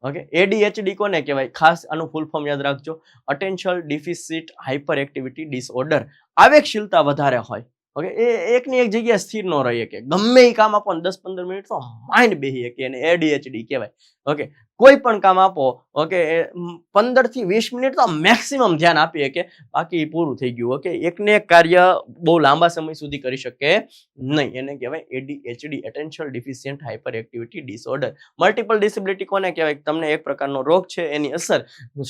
Speaker 1: ઓકે, ADHD કોને કહેવાય? ખાસ આનું ફૂલ ફોર્મ યાદ રાખજો. અટેન્શનલ ડિફિસિટ હાઇપર એક્ટિવિટી ડિસઓર્ડર. આવેગશીલતા વધારે હોય. ઓકે, એ એકની એક જગ્યાએ સ્થિર ન રહી શકે. ગમે એ કામ આપો ને 10-15 મિનિટ તો માઇન્ડ બેસી શકે, એને ADHD કહેવાય. ઓકે, કોઈ પણ કામ આપો, ઓકે, 15 થી 20 મિનિટ તો મેક્સિમમ ધ્યાન આપી શકે, બાકી પૂરું થઈ ગયું. ઓકે, એકને એક કાર્ય બહુ લાંબા સમય સુધી કરી શકે નહીં, એને કહેવાય ADHD, attentional deficient hyper activity disorder. Multiple disability કોને કહેવાય? તમને એક પ્રકારનો રોગ છે, એની અસર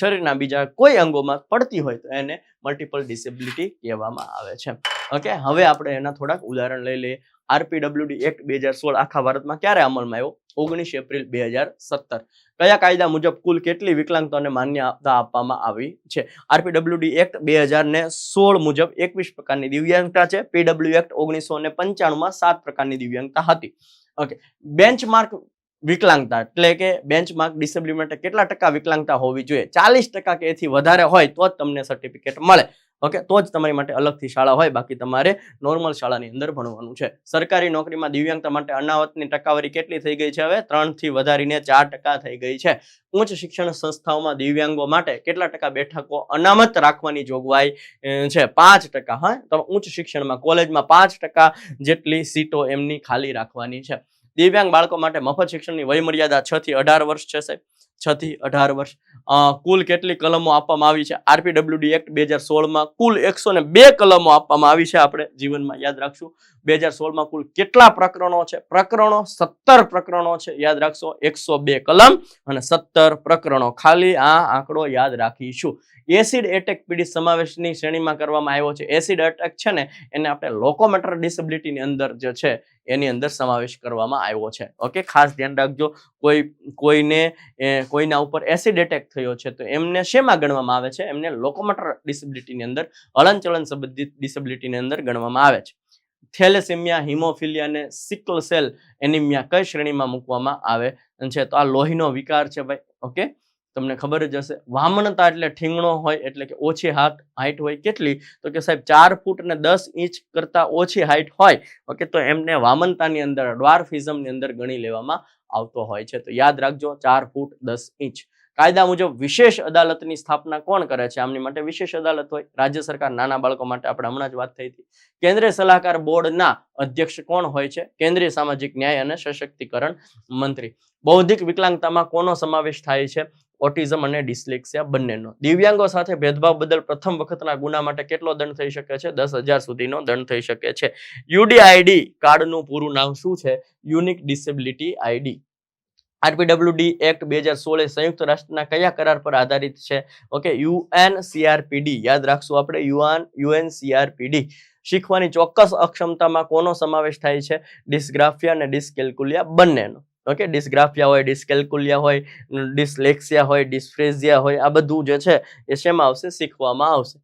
Speaker 1: શરીરના બીજા કોઈ અંગોમાં પડતી હોય તો એને મલ્ટિપલ ડિસેબિલિટી કહેવામાં આવે છે. ઓકે, હવે આપણે એના થોડાક ઉદાહરણ લઈ લઈએ. આરપીડબ્લ્યુડી એક્ટ 2016 આખા ભારતમાં ક્યારે અમલમાં આવ્યો? 19 એપ્રિલ 2017. કયા કાયદા મુજબ કુલ કેટલી વિકલાંગતાઓને માન્યતા આપવામાં આવી છે? આરપીડબ્લ્યુડી એક્ટ 2016 મુજબ 21 પ્રકારની દિવ્યાંગતા છે. પીડબ્લ્યુ એક્ટ 1995 માં 7 પ્રકારની દિવ્યાંગતા હતી. ઓકે, બેન્ચમાર્ક વિકલાંગતા એટલે કે બેન્ચમાર્ક ડિસેબિલિટી માટે કેટલા ટકા વિકલાંગતા હોવી જોઈએ? 40% કે એથી વધારે હોય તો જ તમને સર્ટિફિકેટ મળે. ઓકે, તો જ તમારી માટે અલગથી શાળા હોય, બાકી તમારે નોર્મલ શાળાની અંદર ભણવાનું છે. સરકારી નોકરીમાં દિવ્યાંગતા માટે અનામતની ટકાવારી કેટલી થઈ ગઈ છે? હવે 3 થી વધારીને 4% થઈ ગઈ છે. ઉચ્ચ શિક્ષણ સંસ્થાઓમાં દિવ્યાંગો માટે કેટલા ટકા બેઠકો અનામત રાખવાની જોગવાઈ છે? 5%. હા, તો ઉચ્ચ શિક્ષણમાં કોલેજમાં 5% જેટલી સીટો એમની ખાલી રાખવાની છે. દિવ્યાંગ બાળકો માટે મફત શિક્ષણની વય મર્યાદા 6 થી 18 વર્ષ છે સાહેબ. 6 થી 18 વર્ષ. કુલ કેટલી કલમો આપવામાં આવી છે? આરપીડબ્લ્યુડી એક્ટ 2016 માં કુલ 102 કલમો આપવામાં આવી છે. આપણે જીવનમાં યાદ રાખશું. 2016 માં કુલ કેટલા પ્રકરણો છે? પ્રકરણો 17 પ્રકરણો છે. યાદ રાખશો, 102 કલમ અને 17 પ્રકરણો. ખાલી આ આંકડો યાદ રાખીશું. એસિડ એટેક પીડિત સમાવેશની શ્રેણીમાં કરવામાં આવ્યો છે. એસિડ એટેક છે ને, એને આપણે લોકોમોટર ડિસેબિલિટીની અંદર જે છે એની અંદર સમાવેશ કરવામાં આવ્યો છે. ઓકે, ખાસ ધ્યાન રાખજો. કોઈના ઉપર એસિડ એટેક થયો છે તો એમને શેમાં ગણવામાં આવે છે? એમને લોકોમોટર ડિસેબિલિટીની અંદર, હલનચલન સંબંધિત ડિસેબિલિટીની અંદર ગણવામાં આવે છે. થેલેસેમિયા, હિમોફિલિયા અને સિકલ સેલ એનિમિયા કઈ શ્રેણીમાં મૂકવામાં આવે છે? તો આ લોહીનો વિકાર છે ભાઈ. ઓકે, તમને ખબર જ હશે. વામનતા એટલે ઠીંગણો હોય, એટલે કે ઓછી હાઈટ હોય. કેટલી? તો કે સાહેબ 4 ફૂટ અને 10 ઇંચ કરતા ઓછી હાઈટ હોય, ઓકે, તો એમને વામનતાની અંદર, ડ્વાર્ફિઝમની અંદર ગણી લેવામાં આવતો હોય છે. તો યાદ રાખજો, 4 ફૂટ 10 ઇંચ. કાયદા મુજબ વિશેષ અદાલતની સ્થાપના કોણ કરે છે? આમની માટે વિશેષ અદાલત હોય. રાજ્ય સરકાર. નાના બાળકો માટે આપણે હમણાં જ વાત થઈ હતી. કેન્દ્રીય સલાહકાર બોર્ડના અધ્યક્ષ કોણ હોય છે? કેન્દ્રીય સામાજિક ન્યાય અને સશક્તિકરણ મંત્રી. બૌદ્ધિક વિકલાંગતામાં કોનો સમાવેશ થાય છે? ઓટિઝમ અને ડિસ્લેક્સિયા બંનેનો. દિવ્યાંગો સાથે ભેદભાવ બદલ પ્રથમ વખતના ગુના માટે કેટલો દંડ થઈ શકે છે? 10,000 સુધીનો દંડ થઈ શકે છે. યુડીઆઈડી કાર્ડનું પૂરું નામ શું છે? Unique disability ID. RPWD act 2016 સંયુક્ત રાષ્ટ્રના કયા કરાર પર આધારિત છે? Okay, UNCRPD. યાદ રાખશું આપણે, યુએનસીઆરપીડી. શીખવાની ચોક્કસ અક્ષમતામાં કોનો સમાવેશ થાય છે? ડિસ્ગ્રાફિયા અને ડિસ્કેલ્કુલિયા બંનેનો. ઓકે, ડિસ્ગ્રાફિયા હોય, ડિસ્કેલ્કુલિયા હોય, ડિસ્લેક્સિયા હોય, ડિસ્ફ્રેઝિયા હોય, આ બધું જે છે એ શેમાં આવશે? શીખવામાં આવશે.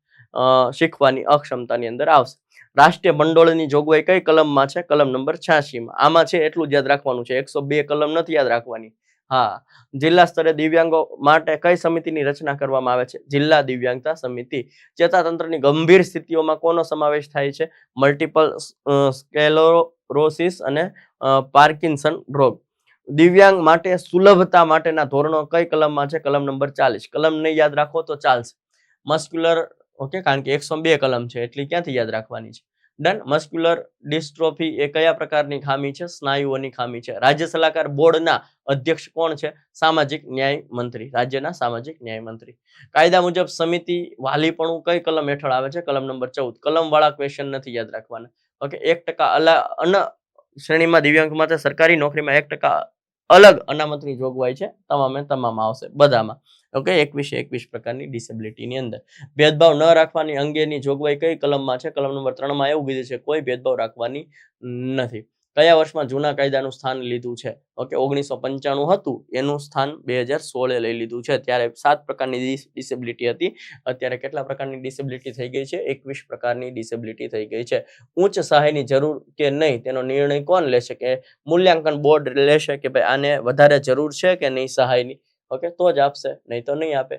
Speaker 1: શીખવાની અક્ષમતાની અંદર આવશે. રાષ્ટ્રીય ભંડોળની જોગવાઈ કઈ કલમમાં છે? કલમ નંબર 86 માં. આમાં છે એટલું જ યાદ રાખવાનું છે, 102 કલમ નથી યાદ રાખવાની. હા, જિલ્લા સ્તરે દિવ્યાંગો માટે કઈ સમિતિની રચના કરવામાં આવે છે? જિલ્લા દિવ્યાંગતા સમિતિ. ચેતાતંત્રની ગંભીર સ્થિતિઓમાં કોનો સમાવેશ થાય છે? મલ્ટિપલ સ્ક્લેરોસિસ અને પાર્કિન્સન રોગ. દિવ્યાંગ માટે સુલભતા માટેના ધોરણો કઈ કલમમાં છે? કલમ નંબર 40. કલમ નહીં યાદ રાખો તો ચાલશે. મસ્ક્યુલર, ઓકે, કારણ કે 102 કલમ છે એટલે ક્યાંથી યાદ રાખવાની છે? ડન. મસ્ક્યુલર ડિસ્ટ્રોફી એ કયા પ્રકારની ખામી છે? સ્નાયુઓની ખામી છે. રાજ્ય સલાહકાર બોર્ડના અધ્યક્ષ કોણ છે? સામાજિક ન્યાય મંત્રી. રાજ્યના સામાજિક ન્યાય મંત્રી. કાયદા મુજબ સમિતિ વાલીપણું કઈ કલમ હેઠળ આવે છે? કલમ નંબર 14. કલમ વાળા ક્વેશ્ચન નથી યાદ રાખવાના. ઓકે, 1% શ્રેણીમાં દિવ્યાંગ માટે સરકારી નોકરીમાં 1% અલગ અનામતની જોગવાઈ છે. તમામ આવશે બધામાં. ઓકે, 21 પ્રકારની ડિસેબિલિટીની અંદર. ભેદભાવ ન રાખવાની અંગેની જોગવાઈ કઈ કલમમાં છે? કલમ નંબર 3 માં એવું કીધું છે, કોઈ ભેદભાવ રાખવાની નથી. કયા વર્ષમાં જૂના કાયદાનું સ્થાન લીધું છે? ઓકે, 1995 હતું, એનું સ્થાન 2016 લઈ લીધું છે. ત્યારે 7 પ્રકારની ડિસેબિલિટી હતી. અત્યારે કેટલા પ્રકારની ડિસેબિલિટી થઈ ગઈ છે? 21 પ્રકારની ડિસેબિલિટી થઈ ગઈ છે. ઉચ્ચ સહાયની જરૂર કે નહીં તેનો નિર્ણય કોણ લેશે? કે મૂલ્યાંકન બોર્ડ લેશે કે ભાઈ આને વધારે જરૂર છે કે નહીં સહાયની. ઓકે, તો જ આપશે, નહીં તો નહીં આપે.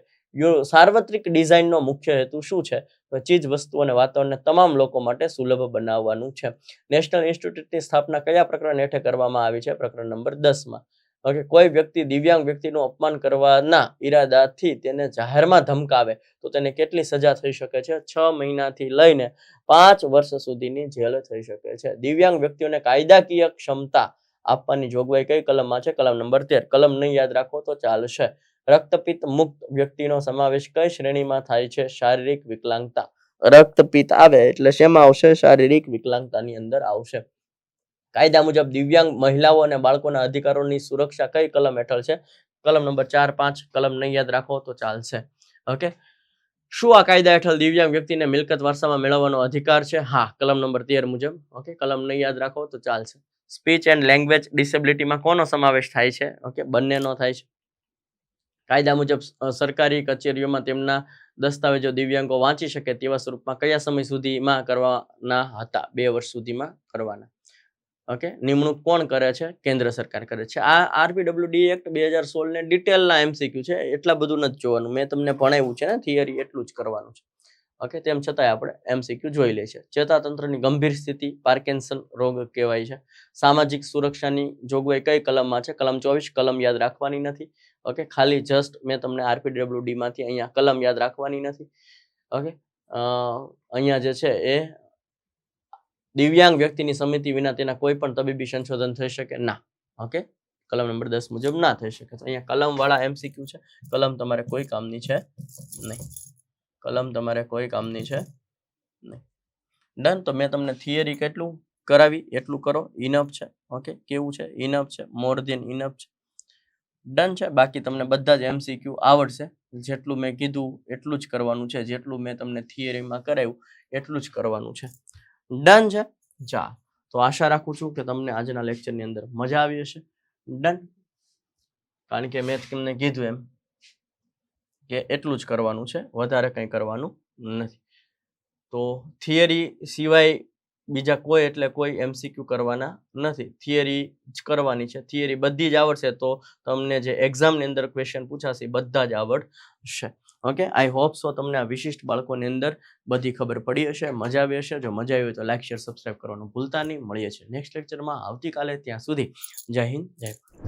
Speaker 1: સાર્વત્રિક ડિઝાઇનનો મુખ્ય હેતુ શું છે? તો ચીજ વસ્તુ અને વાતાવરણને તમામ લોકો માટે સુલભ બનાવવાનું છે. નેશનલ ઇન્સ્ટિટ્યૂટની સ્થાપના કયા પ્રકરણ હેઠળ કરવામાં આવી છે? પ્રકરણ નંબર 10 માં. ઓકે, કોઈ વ્યક્તિ દિવ્યાંગ વ્યક્તિનું અપમાન કરવાના ઈરાદાથી તેને જાહેરમાં ધમકાવે તો તેને કેટલી સજા થઈ શકે છે? 6 મહિનાથી લઈને 5 વર્ષ સુધીની જેલ થઈ શકે છે. દિવ્યાંગ વ્યક્તિઓને કાયદાકીય ક્ષમતા આપવાની જોગવાઈ કઈ કલમમાં છે? કલમ નંબર 13. કલમ નહીં યાદ રાખો તો ચાલશે. રક્તપિત્ત મુક્ત વ્યક્તિનો સમાવેશ કઈ શ્રેણીમાં થાય છે? શારીરિક વિકલાંગતા. રક્તપિત્ત આવે એટલે શેમાં આવશે? શારીરિક વિકલાંગતાની અંદર આવશે. કાયદા મુજબ દિવ્યાંગ મહિલાઓ અને બાળકોના અધિકારોની સુરક્ષા કઈ કલમ હેઠળ છે? કલમ નંબર 4, 5. કલમ નહીં યાદ રાખો તો ચાલશે. ઓકે, શું આ કાયદા હેઠળ દિવ્યાંગ વ્યક્તિને મિલકત વારસામાં મેળવવાનો અધિકાર છે? હા, કલમ નંબર 13 મુજબ. ઓકે, કલમ નહીં યાદ રાખો તો ચાલશે. સ્પીચ એન્ડ લેંગ્વેજ ડિસેબિલિટીમાં કોનો સમાવેશ થાય છે? ઓકે, બંનેનો થાય છે. કાયદા મુજબ સરકારી કચેરીઓમાં તેમના દસ્તાવેજો દિવ્યાંગો વાંચી શકે તેવા સ્વરૂપમાં કયા સમય સુધીમાં કરવાના હતા? 2 વર્ષ સુધીમાં કરવાના. ઓકે, નિમણૂક કોણ કરે છે? કેન્દ્ર સરકાર કરે છે. આ આરપીડબ્લ્યુડી એક્ટ 2016 ને ડિટેલના એમસીક્યુ છે, એટલા બધું નથી જોવાનું. મેં તમને ભણાવ્યું છે ને થિયરી, એટલું જ કરવાનું છે. ઓકે, તેમ છતાંય આપણે એમસીક્યુ જોઈ લે છે. ચેતાતંત્રની ગંભીર સ્થિતિ પાર્કિન્સન રોગ કહેવાય છે. સામાજિક સુરક્ષાની જોગવાઈ કઈ કલમમાં છે? કલમ 24. કલમ યાદ રાખવાની નથી. ઓકે, ખાલી જસ્ટ મેં તમને આરપીડબ્લ્યુડી માંથી અહીંયા કલમ યાદ રાખવાની નથી. ઓકે, અહીંયા જે છે એ દિવ્યાંગ વ્યક્તિની સમિતિ વિના તેના કોઈ પણ તબીબી સંશોધન થઈ શકે ના. ઓકે, કલમ નંબર 10 મુજબ ના થઈ શકે. અહીંયા કલમ વાળા એમસીક્યુ છે. કલમ તમારે કોઈ કામની છે નહીં. કલમ તમારે કોઈ કામની છે નહીં. ડન. તો મેં તમને થિયરી કેટલું કરાવી એટલું કરો. ઇનફ છે. ઓકે, કેવું છે? ઇનફ છે. મોર ધેન ઇનફ છે. ડન છે. બાકી તમને બધા જ એમસીક્યુ આવડશે. જેટલું મેં કીધું એટલું જ કરવાનું છે. જેટલું મેં તમને થિયરીમાં કરાવ્યું એટલું જ કરવાનું છે. ડન છે. જા, તો આશા રાખું છું કે તમને આજના લેક્ચરની અંદર મજા આવી હશે. ડન. કારણ કે મેં તમને કીધું એમ કે એટલું જ કરવાનું છે, વધારે કંઈ કરવાનું નથી. તો થિયરી સિવાય બીજા કોઈ એટલે કોઈ એમસીક્યુ કરવાના નથી. થિયરી જ કરવાની છે. થિયરી બધી જ આવડશે તો તમને જે એક્ઝામની અંદર ક્વેશ્ચન પૂછાશે બધા જ આવડશે. ઓકે, આઈ હોપ સો તમને આ વિશિષ્ટ બાળકોની અંદર બધી ખબર પડી હશે, મજા આવી હશે. જો મજા આવી હોય તો લાઈક, શેર, સબસ્ક્રાઇબ કરવાનું ભૂલતા નહીં. મળીએ છીએ નેક્સ્ટ લેક્ચરમાં આવતીકાલે. ત્યાં સુધી જય હિન્દ, જય ભારત.